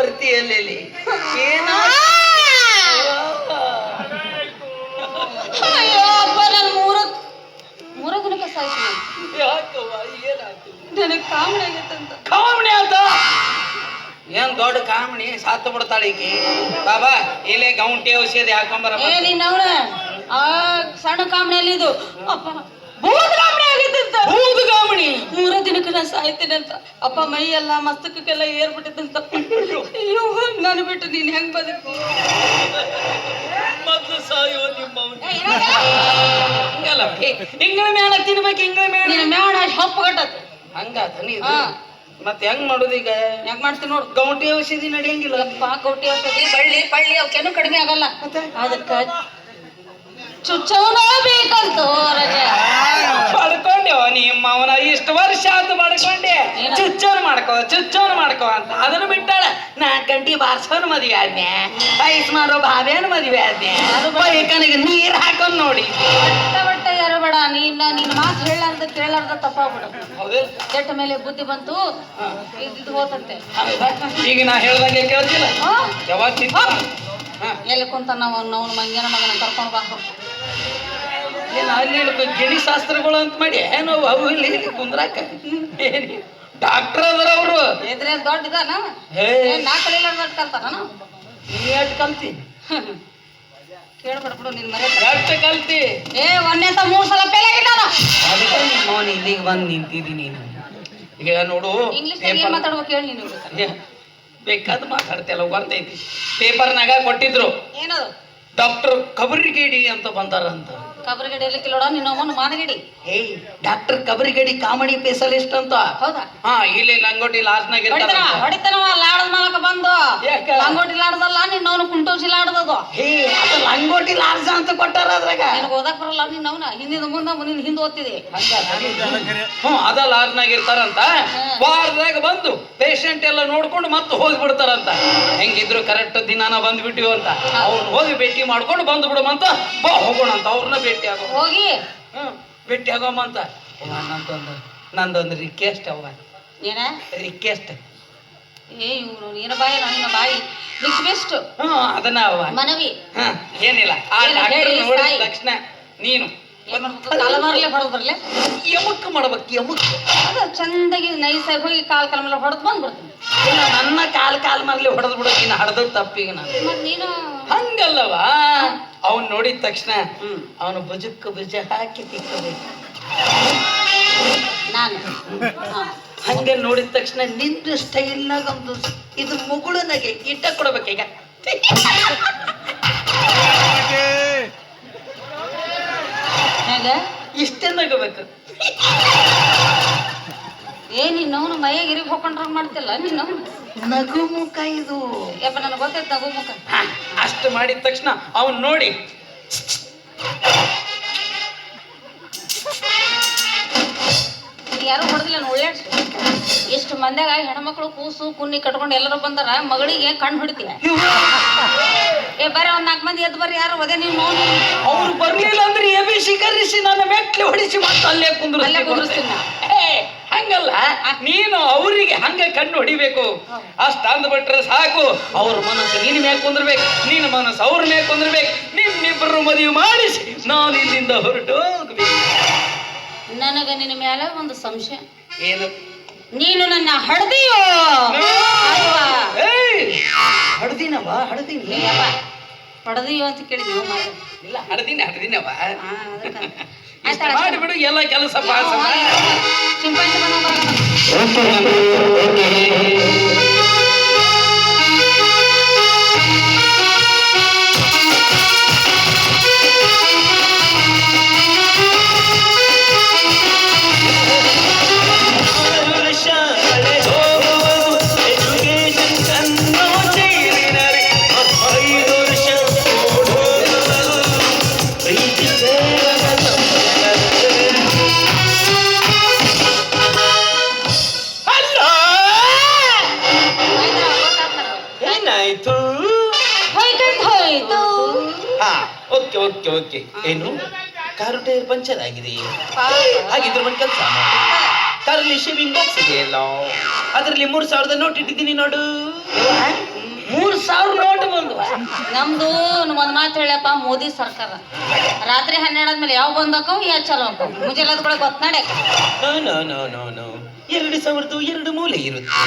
ಬರ್ತೀಯಲ್ಲಿ ಏನ ಅಯ್ಯೋ ಅಪ್ಪ ನಾನು ಮೂರ ದಿನಕ್ಕೆ ಸಾಯ್ತು ಯಾಕವ್ವ ಏನಾಯ್ತು ನನಗೆ ಕಾಮಣಿ ಆಗೈತಂತ ಕಾಮಣಿ ಆತ ಏನ್ ದೊಡ್ಡ ಕಾಮಣಿ ಸಾತು ಬಿಡ್ತಾಳ ಈಕಿ ಬಾಬಾ ಇಲ್ಲೇ ಗೌಂಟಿ ಔಷಧಿ ಹಾಕೊಂಬರ ನೀನವನ ಆ ಸಣ್ಣ ಕಾಮಣಿಯಲ್ಲಿ ಇದು ಅಪ್ಪ ಭೂತ ಕಾಮಣಿ ಆಗೈತಂತ ಭೂತ ಕಾಮಣಿ 3 ದಿನಕ್ಕೆ ನಾನು ಸಾಯ್ತೇನಂತ ಅಪ್ಪ ಮೈ ಎಲ್ಲ ಮಸ್ತಕಕ್ಕೆಲ್ಲ ಏರ್ಬಿಟ್ಟಿತ್ತಂತ ಅಯ್ಯೋ ನಾನು ಬಿಟ್ಟು ನೀನ್ ಹೆಂಗ್ ಬದುಕು ಮೊದ್ಲು ಸಾಯೋ ನಿಮ್ಮ ಹಂಗಲ್ಲ ಇಂಗಳ ಮ್ಯಾಲ ತಿನ್ಬೇಕು ಇಂಗಳ ಮ್ಯಾಲ ನೀನ್ ಮ್ಯಾಣ ಹಪ್ಪು ಗಟ್ಟತ್ ಹಂಗಾತ ನೀ ಮತ್ತೆ ಹೆಂಗ್ ಮಾಡೋದು ಈಗ ಹೆಂಗ್ ಮಾಡ್ತೀನಿ ನೋಡು ಗೌಂಟಿ ಔಷಧಿ ನಡೆಯಂಗಿಲ್ಲ ಗೌಟಿ ಔಷಧಿ ಬಳ್ಳಿ ಪಳ್ಳಿ ಅವಕ್ಕೇನು ಕಡಿಮೆ ಆಗಲ್ಲ ಅದಕ್ಕ ಚುಚ್ಚವನ ಬೇಕಂತ ರಜೆ ಪಡ್ಕೊಂಡೆವ ನಿಮ್ಮ ಅವನ ಇಷ್ಟು ವರ್ಷ ಅಂತ ಪಡ್ಕೊಂಡೆ ಚುಚ್ಚೋನ್ ಮಾಡ್ಕೋ ಅಂತ ಅದನ್ನು ಬಿಟ್ಟಾಳ 4 ಗಂಟೆ ಬಾರ್ಸೋನ್ ಮದ್ವೆ ಆದ್ನೆ ಐಸ್ ಮಾರೋ ಬಾವೇನು ಮದ್ವೆ ಆದ್ನೆ ಬೈಕನಿಗೆ ನೀರ್ ಹಾಕೊಂಡ್ ನೋಡಿ ಬಟ್ಟ ಯಾರು ಬೇಡ ನಿನ್ನ ಮಾತು ಹೇಳಾರ್ದ ಕೇಳಾರ್ದ ತಪ್ಪಾಗ್ಬಿಡು ಕೆಟ್ಟ ಮೇಲೆ ಬುದ್ಧಿ ಬಂತು ಇದು ಹೋತಂತೆ ಈಗ ನಾ ಹೇಳ್ದಂಗೆ ಕೇಳ್ತಿಲ್ಲ ಯಾವಾಗ ಎಲ್ಲಿ ಕುಂತ ನಾವು ಮಂಗ್ಯನ ಮಗನ ಕರ್ಕೊಂಡು ಬಾ ಏನು ಅಲ್ಲಿ ಗಿಣಿ ಶಾಸ್ತ್ರಗಳು ಅಂತ ಮಾಡಿ ನಾವು ಅವು ಇಲ್ಲಿ ಕುಂದ್ರಾಕ ಡಾಕ್ಟರ್ ಅದ್ರ ಅವರು ಎದ್ರೆ ದೊಡ್ಡ ಇದಾನ ನಾ ಕಲಿಲಾರ್ದ ಕಲ್ತಾನ ನೀ ಎಷ್ಟು ಕಲ್ತಿ ಕೇಳ್ಬಿಡ್ಬಿಡು ನಿನ್ ಮರೆ ಎಷ್ಟು ಕಲ್ತಿ ಒಂದೇ ಅಂತ 3 ಸಲ ಫೇಲ್ ಆಗಿದ್ದಾನ ಅದಕ್ಕೆ ನಾನು ಇಲ್ಲಿಗೆ ಬಂದು ನಿಂತಿದ್ದೀನಿ ಈಗ ನೋಡು ಇಂಗ್ಲಿಷ್ ಏನ್ ಮಾತಾಡ್ಬೇಕು ಹೇಳಿ ನೀನು ಬೇಕಾದ ಮಾತಾಡ್ತಿಲ್ಲ ಬರ್ತೈತಿ ಪೇಪರ್ನಾಗ ಕೊಟ್ಟಿದ್ರು ಏನದು ಡಾಕ್ಟರ್ ಕಬರಿಗೇಡಿ ಅಂತ ಬಂದಾರಂತ ಕಬರಿಗಡಿ ಎಲ್ಲಿ ಕಿಲೋಡ ನಿನ್ನ ಮಾನಗಿಡಿ ಡಾಕ್ಟರ್ ಕಬರಿಗೇಡಿ ಕಾಮಿಡಿ ಸ್ಪೆಷಲಿಸ್ಟ್ ಅಂತ ಹೌದಾ ಇಲ್ಲಿ ಲಂಗೋಟಿ ಲಾಸ್ಟ್ನಾಗ ಹೊಡಿತಾನವ ಲಾಡದ ಮೂಲಕ ಬಂದು ಲಂಗೋಟಿ ಲಾಡದಲ್ಲ ನಿನ್ನವನು ಕುಂಟೋಸಿ ಲಾಡದದು ಅದು ಲಂಗೋಟಿ ಲಾಡ್ಸ ಅಂತ ಕೊಟ್ಟಾರ ಅದ್ರಾಗ ನಿನಗೆ ಓದಕ್ ಬರಲ್ಲ ನಿನ್ನವನ ಹಿಂದಿನ ಮುಂದೆ ಹಿಂದೆ ಓದ್ತಿದೆ ಅದ ಲಾಡ್ನಾಗ ಇರ್ತಾರಂತ ವಾರದಾಗ ಬಂದು ಪೇಷಂಟ್ ಎಲ್ಲ ನೋಡ್ಕೊಂಡು ಮತ್ತೆ ಹೋಗ್ಬಿಡ್ತಾರಂತ ಹೆಂಗಿದ್ರು ಕರೆಕ್ಟ್ ದಿನಾನ ಬಂದ್ಬಿಟ್ಟಿವ್ ಅಂತ ಅವ್ರು ಹೋಗಿ ಭೇಟಿ ಮಾಡ್ಕೊಂಡು ಬಂದು ಬಿಡಮಂತ ಬಾ ಹೋಗೋಣ ಅಂತ ಅವ್ರನ್ನ ಭೇಟಿ ಆಗೋ ಹೋಗಿ ಭೇಟಿ ಆಗೋಮಂತ ನಂದೊಂದು ರಿಕ್ವೆಸ್ಟ್ ಅವ ಏನ ರಿಕ್ವೆಸ್ಟ್ ಇವ್ರು ಏನ ಬಾಯಿ ನನ್ನ ಬಾಯಿ ರಿಕ್ವೆಸ್ಟ್ ಅದನ್ನ ಅವ ಮನವಿ ಏನಿಲ್ಲ ಆ ಡಾಕ್ಟರ್ ನೋಡಿದ ತಕ್ಷಣ ನೀನು ಕಾಲಮಾರ್ಲೆ ಹೊಡೆದ್ ಬರ್ಲೆ ಯಮಕ್ ಮಾಡ್ಬೇಕು ಯಮಕ್ ಅದು ಚಂದಾಗಿ ನೈಸಾಗಿ ಹೋಗಿ ಕಾಲ ಮೇಲೆ ಹೊಡೆದ್ ಬಂದ್ಬಿಡ್ತೀನಿ ಇಲ್ಲ ನನ್ನ ಕಾಲ್ ಮರ್ಲಿ ಹೊಡೆದ್ ಬಿಡೋ ನೀನು ಹಡ್ದ ತಪ್ಪಿಗೆ ನಾನು ನೀನು ಹಂಗಲ್ಲವಾ ಅವನ್ ನೋಡಿದ ತಕ್ಷಣ ಅವನು ಭುಜಕ್ಕೆ ಭುಜ ಹಾಕಿ ತಿಕ್ಕಬೇಕು ನಾನು ಹಂಗೆ ನೋಡಿದ ತಕ್ಷಣ ನಿಂದು ಸ್ಟೈಲ್ನಾಗ ಒಂದು ಇದು ಮುಗುಳನಾಗೆ ಇಟ್ಟ ಕೊಡ್ಬೇಕೀಗ ಇಷ್ಟೇ ನಗಬೇಕು ನಿನ್ನವನು ಮೈಯಾಗ ಇರಿಗೆ ಹೋಗ್ಕೊಂಡ್ರ ಮಾಡ್ತಿಲ್ಲ ನಿನ್ನವನು ನಗು ಮುಖ ಇದು ಯಪ್ಪ ನನಗೆ ಗೊತ್ತೈತೆ ನಗು ಮುಖ ಅಷ್ಟು ಮಾಡಿದ ತಕ್ಷಣ ಅವನ್ ನೋಡಿ ಯಾರು ಹೊಡೆದಿಲ್ಲ ಒಳ್ಳೆಡ್ಸು ಎಷ್ಟು ಮಂದ್ಯಾಗ ಹೆಣ್ಮಕ್ಳು ಕೂಸು ಕುನ್ನಿ ಕಟ್ಕೊಂಡು ಎಲ್ಲರೂ ಬಂದಾರ ಮಗಳಿಗೆ ಕಣ್ಣು ಹೊಡಿತೀಯ ಬರ್ರಿ ಒಂದ್ 4 ಮಂದಿ ಎದ್ದು ಬರ್ರಿ ಯಾರು ಒದೆ ನೀವು ಅವ್ರು ಬರ್ಲಿಲ್ಲ ಅಂದ್ರೆ ಎಬಿಸಿ ಕರೆಸಿ ನನ್ನ ಮೆಟ್ಲಿ ಹೊಡಿಸಿ ಮತ್ತೆ ಅಲ್ಲೇ ಕುಂದ್ರಿಸ್ತೀನಿ ಹಂಗಲ್ಲ ನೀನು ಅವರಿಗೆ ಹಂಗ ಕಣ್ಣು ಹೊಡಿಬೇಕು ಅಷ್ಟ ಅಂದ್ಬಿಟ್ರೆ ಸಾಕು ಅವ್ರ ಮನಸ್ಸು ನಿನ್ನ ಮ್ಯಾಗ ಕುಂದ್ರಬೇಕು ನಿನ್ನ ಮನಸ್ಸು ಅವ್ರ ಮ್ಯಾಗ ಕುಂದ್ರಬೇಕು ನಿಮ್ಮಿಬ್ಬರು ಮದುವೆ ಮಾಡಿಸಿ ನಾನು ಇಲ್ಲಿಂದ ಹೊರಟು ಹೋಗ್ಬೇಕು ನನಗ ನಿನ್ನ ಮೇಲೆ ಒಂದು ಸಂಶಯ ಏನು ನೀನು ನನ್ನ ಹಡ್ದಿಯೋ ಹಡ್ದಿನವ ಹಡ್ದೀನಿ ಹಡ್ದಿಯೋ ಅಂತ ಕೇಳಿದ್ವಿ ಇಲ್ಲ ಹಡ್ದಿನವ ಮಾಡಿಬಿಡು ಎಲ್ಲ ಕೆಲಸ ಸಿಂಪಲ್ ಓಕೆ ಏನು ಕಾರು ಟೈರ್ ಪಂಚರ್ ಆಗಿದೆ ಹಾಗಿದ್ರೆ ಒಂದು ಕೆಲಸ ಮಾಡಿ ಕಾರಲ್ಲಿ ಶೇವಿಂಗ್ ಬಾಕ್ಸ್ ಇದೆಯಲ್ಲ ಅದರಲ್ಲಿ 3000 ನೋಟ್ ಇಟ್ಟಿದ್ದೀನಿ ನೋಡು 3,000 ನೋಟ್ ಬಂದ್ವ. ನಮ್ದು ಒಂದ್ ಮಾತು ಹೇಳಪ್ಪ, ಮೋದಿ ಸರ್ಕಾರ ರಾತ್ರಿ 12 ಆದ್ಮೇಲೆ ಯಾವ ಬಂದಕ್ಕವ್ ಯಾ ಚಲೋ ಅಕ್ಕವ್ ಮುಂಜಾನೆ ಅದ್ಕೊಳಗೆ ಗೊತ್ತ ನಡ್ಯಾಕ. ನೋ 2,002 ಮೂಲೆ ಇರುತ್ತೆ.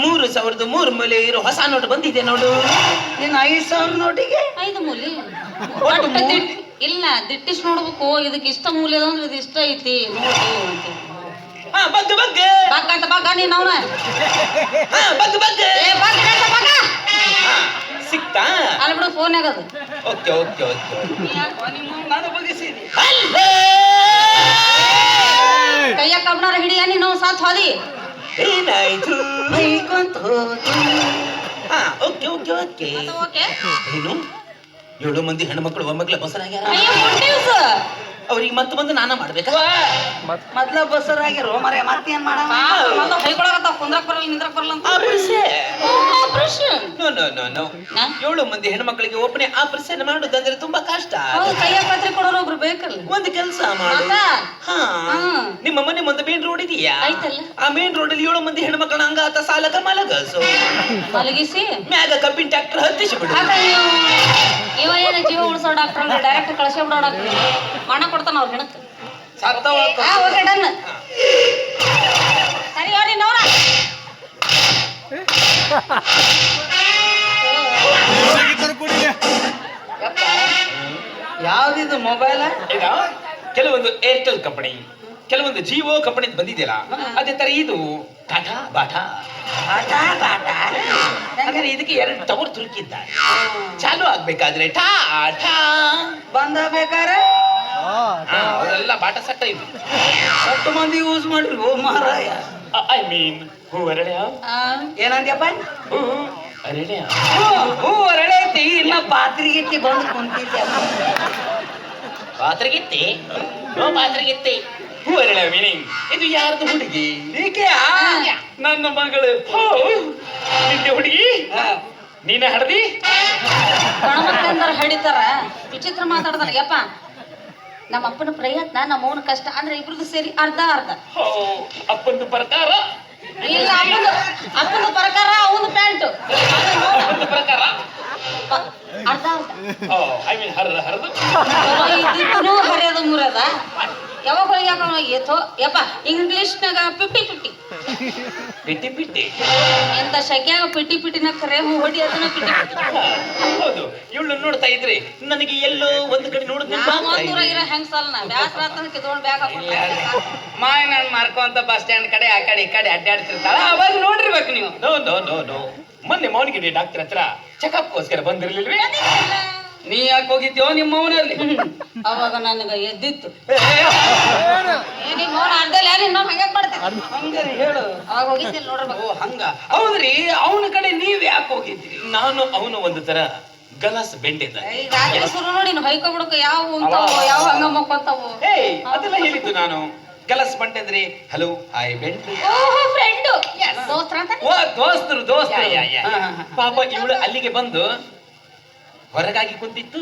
3,003 ಮೂಲೆ ಇರೋ ಹೊಸ ನೋಟ್ ಬಂದಿದೆ ನೋಡು. ನೀನ್ 5,000 ನೋಟಿಗೆ 5 ಮೂಲಿ ಒಟ್ಟು ಇಲ್ಲ, ದಿಟ್ಟಿಸ್ ನೋಡ್ಬೇಕು. ಇದಕ್ಕೆ ಇಷ್ಟ ಮೂಲೆ ಅದ ಅಂದ್ರೆ ಇದು ಇಷ್ಟ ಐತಿ ನೋಡು ಅಂತ. ಹಾ ಬಗ್ಗ ಬಗ್ಗ ಬಗ್ಗ ಅಂತ ಬಗ್ಗ ನೀನ್ ಅವನ ಹಾ ಬಗ್ಗ ಬಗ್ಗ ಏ ಬಗ್ಗ ಅಂತ ಬಗ್ಗ. ಸಿಕ್ತಾ? ಅಲ್ಲಿ ಬಿಡು ಫೋನ್ ಆಗದು. Okay okay okay. ನಾನು ಬಗ್ಗಿಸಿದೆ. ಕೈಯ ಕಬ್ಬನಾರ ಹಿಡಿಯ ನೀನು ಸಾತ್ ಹೋದಿ. ಏನಾಯ್ತು? ಬೈಕೊಂತ ಹೋತು. ಹಾ ಓಕೆ ಓಕೆ ಓಕೆ. ಓಕೆ ಏನು 7 ಮಂದಿ ಹೆಣ್ಮಕ್ಳು ಒಮ್ಮಕ್ಳ ಬಸರಾಗ್ಯಾರ. ಅಯ್ಯೋ ಗುಡ್ ನ್ಯೂಸ್. ಅವ್ರಿಗೆ ಮತ್ತೆ ಬಂದು ನಾನ ಮಾಡ್ಬೇಕಾ? ಮೊದ್ಲ ಬಸರಾಗಿರೋ ಮರೆ ಮತ್ತೇನ್ ಮಾಡವ? ಮತ್ತೆ ಹೊಯ್ಕೊಳಕತ್ತಾವ, ಕುಂದ್ರಕ್ ಬರಲ್ಲ ನಿಂದ್ರಕ್ ಬರಲ್ಲ ಅಂತ. Operation. No no no no. 7 ಮಂದಿ ಹೆಣ್ಮಕ್ಳಿಗೆ ಒಬ್ಬನೇ ಆಪರೇಷನ್ ಮಾಡುದಂದ್ರೆ ತುಂಬಾ ಕಷ್ಟ. ಹೌದು, ಕೈಯ ಪತ್ರಿ ಕೊಡೋರು ಒಬ್ರು ಬೇಕಲ್ಲ. ಒಂದು ಕೆಲಸ ಮಾಡು. ಮಾತಾ? ಹಾ ನಿಮ್ಮ ಮನೆ ಮುಂದೆ ಮೇನ್ ರೋಡ್ ಇದೆಯಾ? ಆಯ್ತಲ್ಲ. ಆ ಮೇನ್ ರೋಡ್ ಅಲ್ಲಿ 7 ಮಂದಿ ಹೆಣ್ಮಕ್ಳನ್ನ ಹಂಗಾತ ಸಾಲಕ ಮಲಗಸು. ಮಲಗಿಸಿ ಮ್ಯಾಗ ಕಬ್ಬಿನ ಟ್ರ್ಯಾಕ್ಟರ್ ಹತ್ತಿಸಿ ಬಿಡು. ಆಗ ಇವ ಏನು ಜೀವ ಉಳಿಸೋ ಡಾಕ್ಟರ್ ಅಂದ್ರೆ ಡೈರೆಕ್ಟ್ ಕಳ್ಸಿ ಬಿಡೋ ಡಾಕ್ಟರ್ ಹಣ ಕೊಡ್ತಾನ ಅವ್ರ ಹೆಣಕ್ಕೆ. ಸತ್ತವ ಓಕೆ ಡನ್. ಸರಿ ನೋಡಿ ನೋಡ. ಯಾವ್ದಿದು ಮೊಬೈಲ್? ಈಗ ಕೆಲವೊಂದು ಏರ್ಟೆಲ್ ಕಂಪನಿ, ಕೆಲವೊಂದು ಜಿಯೋ ಕಂಪನಿ ಬಂದಿದೆಯಲ್ಲ, ಅದೇ ತರ ಇದು ಟಾಟಾ ಬಾಟಾ. ಅಂದ್ರೆ ಇದಕ್ಕೆ 2 ಟವರ್ ತುರುಕಿದ್ದಾರೆ. ಚಾಲು ಆಗ್ಬೇಕಾದ್ರೆ ಟಾಟಾ ಬಂದ ಬೇಕಾರ ಅವರೆಲ್ಲ ಬಾಟಾ ಸಟ್ಟ ಇದು. ಎಷ್ಟು ಮಂದಿ ಯೂಸ್ ಮಾಡಿರಿ ಓ ಮಾರಾಯ. ಐ ಮೀನ್ ಹೂ ಅರಳ್ಯ. ಏನಂದ್ಯಪ್ಪ? ಹೂ ಅರಳ್ಯ. ಹೂ ಅರಳೈತಿ. ಇನ್ನ ಪಾತ್ರಿಗಿತ್ತಿ ಬಂದು ಕುಂತಿದ್ದೆ. ಪಾತ್ರೆಗಿತ್ತಿ ಪಾತ್ರೆಗಿತ್ತಿ ಹೂ ಅರಳ್ಯ ಮೀನಿಂಗ್. ಇದು ಯಾರ್ದು ಹುಡುಗಿ? ಈಕೆಯಾ? ನನ್ನ ಮಗಳು. ನಿಂದೆ ಹುಡುಗಿ ನೀನ ಹಡದಿ. ಗಣಮಕ್ಕಂದ್ರ ಹಿಡಿತಾರ, ವಿಚಿತ್ರ ಮಾತಾಡ್ತಾರ. ಯಪ್ಪ ನಮ್ಮ ಅಪ್ಪನ ಪ್ರಯತ್ನ, ನಮ್ಮ ಅವನ ಕಷ್ಟ ಅಂದ್ರೆ ಇಬ್ರದ್ದು ಸೇರಿ ಅರ್ಧ ಅರ್ಧ. ಅಪ್ಪಂದು ಪ್ರಕಾರ ಇಲ್ಲ, ಅಪ್ಪನ ಪ್ರಕಾರ ಅವನ ಪ್ಯಾಂಟು ಅಪ್ಪಂದು ಪ್ರಕಾರ ಅರ್ಧ ಅರ್ಧ. ಐ ಮೀನ್ ಹರಿದು ಹರಿದು ಇದ್ದಿದ್ದು ಹರಿಯೋದು ಮುರದ. ಯಾವಾಗ ಯಾಕೋ ಯಪ್ಪ ಇಂಗ್ಲಿಷ್ನಾಗ 50-50. ಬಿಟ್ಟಿ ಬಿಟ್ಟಿ. ಎಂತ ಶಕ್ಯಾಗ ಪಿಟಿನ ಕರೆ ಹೊಡಿ ಅದನ್ನ ಪಿಟಿ. ಹೌದು, ಇವಳು ನೋಡ್ತಾ ಇದ್ರೆ ನನಗೆ ಎಲ್ಲೋ ಒಂದು ಕಡೆ ನೋಡಿದ್ರೆ ಒಂದೂರಾಗಿರೋ ಹೆಂಗ್ಸಲ್ನ ಬ್ಯಾಸರ ಆತಂದ್ರೆ ತಗೊಂಡ್ ಬ್ಯಾಗ್ ಹಾಕೊಂಡು ಮಾವಿನ ಹಣ್ಣು ಮಾರ್ಕೊಂತ ಬಸ್ ಸ್ಟ್ಯಾಂಡ್ ಕಡೆ ಆ ಕಡೆ ಈ ಕಡೆ ಅಡ್ಡಾಡ್ತಿರ್ತಾಳ. ಅವಾಗ ನೋಡಿರ್ಬೇಕು ನೀವು. No no no no. ಮೊನ್ನೆ ಮೌನಿಗೆ ಡಾಕ್ಟರ್ ಹತ್ರ ಚೆಕಪ್ಗೋಸ್ಕರ ಬಂದಿರ್ಲಿಲ್ವೇ? ನೀ ಯಾಕೆ ಹೋಗಿದ್ಯೋ ನಿಮ್ಮ ಮೌನಲ್ಲಿ? ಅವಾಗ ನನಗ ಎದ್ದಿತ್ತು. ನಿಮ್ಮ ಮೌನ ಅರ್ಧಲ್ಲ ಇನ್ನೊಂದು ಹಂಗ್ಯಾಕ್ ಮಾಡ್ತೇನೆ. ಹಂಗಾರೆ ಹೇಳು. ಅವಾಗ ಹೋಗಿದ್ದಿಲ್ಲ ನೋಡ್ಬೇಕು. ಓ ಹಂಗ. ಹೌದ್ರಿ, ಅವನ ಕಡೆ ನೀವ್ ಯಾಕೆ ಹೋಗಿದ್ರಿ? ನಾನು ಅವನು ಒಂದು ತರ ಗಲಾಸ್ ಬೆಂಡಿದ್ದ. ಈಗ ರಾತ್ರಿ ಶುರು ನೋಡಿ ಹೊಯ್ಕೊ ಬಿಡಕ ಯಾವ ಉಂತಾವು ಯಾವ ಹಂಗ ಮಕ್ಕೊಂತಾವು. ಅದೆಲ್ಲ ಹೇಳಿದ್ದು ನಾನು. ಗಲಾಸ್ ಬಂಡೆ ಅಂದ್ರೆ ಹಲೋ ಹಾಯ್ ಬೆಂಡ್. ಓಹೋ ಫ್ರೆಂಡು ದೋಸ್ತರ ಅಂತ. ಓ ದೋಸ್ತರು ದೋಸ್ತರು. ಪಾಪ ಇವಳು ಅಲ್ಲಿಗೆ ಬಂದು ಹೊರಗಾಗಿ ಕುಂತಿತ್ತು.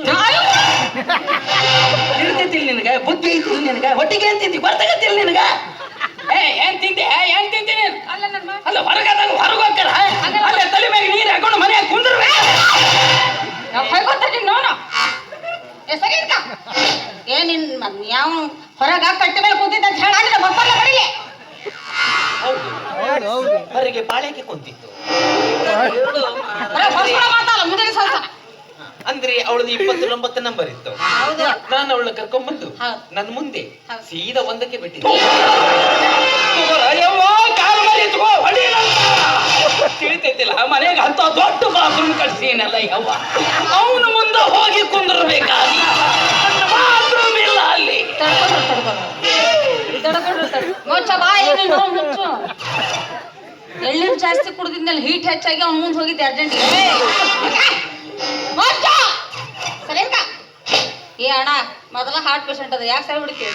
ತಿಳ್ತಿತ್ತಿಲ್ಲ ನಿನಗ? ಬುದ್ಧಿ ಐತಿ ನಿನಗ? ಹೊಟ್ಟಿಗೆ ಏನ್ ತಿಂತಿ? ಗೊತ್ತಾಗತ್ತಿಲ್ಲ ನಿನಗ? ಏನ್ ತಿಂತೆ? ಏನ್ ತಿಂತಿ ನೀನು? ಅಲ್ಲ ನನ್ನ ಮಗ ಅಲ್ಲ ಹೊರಗಾದಾಗ ಹೊರಗೆ ಹೋಗ್ತಾರ. ಅಲ್ಲೇ ತಲೆ ಮ್ಯಾಗ ನೀರು ಹಾಕೊಂಡು ಮನೆಯಾಗ ಕುಂದ್ರಬೇಕು. ಹೊಯ್ಕೊತೀನಿ ನೋಡ. ಸರಿ ಇರ್ಕ ಏನಿನ್ ಯಾವ ಹೊರಗ ಕಟ್ಟಿ ಮೇಲೆ ಕೂತಿದ್ದ ಅಂತ ಹೇಳಾಗಿಲ್ಲ ಮಕ್ಕಳ ಬಡಿಲೆ. ಹೌದು, ಹೊರಗೆ ಪಾಳ್ಯಕ್ಕೆ ಕುಂತಿತ್ತು. ಮಾತಾಡ ಮುಂದೆ ಸ್ವಲ್ಪ. ಅಂದ್ರೆ ಅವಳದು 29 ನಂಬರ್ ಇತ್ತು. ನಾನು ಅವಳನ್ನ ಕರ್ಕೊಂಡ್ಬಂದು ನನ್ನ ಮುಂದೆ ಸೀದಾ ಒಂದಕ್ಕೆ ಬಿಟ್ಟಿದ್ದೆ. ತಿಳಿತೈತಿಲ್ಲ ಮನೆಗೆ ಅಂತ ದೊಡ್ಡ ಬಾತ್ರೂಮ್ ಕಟ್ಸೀನಲ್ಲ ಯವ್ವ. ಅವನು ಮುಂದೆ ಹೋಗಿ ಕುಂದ್ರಬೇಕಾಗಿ ಬಾತ್ರೂಮ್ ಇಲ್ಲ ಅಲ್ಲಿ. ಮುಚ್ಚ ಬಾ ಏನು ಮುಚ್ಚು. ಎಳ್ನೀರು ಜಾಸ್ತಿ ಕುಡ್ದಿದ್ಮೇಲೆ ಹೀಟ್ ಹೆಚ್ಚಾಗಿ ಅವ್ನ ಮುಂದೆ ಹೋಗಿದ್ದೆ ಅರ್ಜೆಂಟಿಗೆ. ಸರಿಯಕ್ಕ ಏ ಅಣ್ಣ ಮೊದಲ ಹಾರ್ಟ್ ಪೇಷಂಟ್ ಅದ ಯಾಕೆ ಸರಿ ಬಿಡ್ತೀವಿ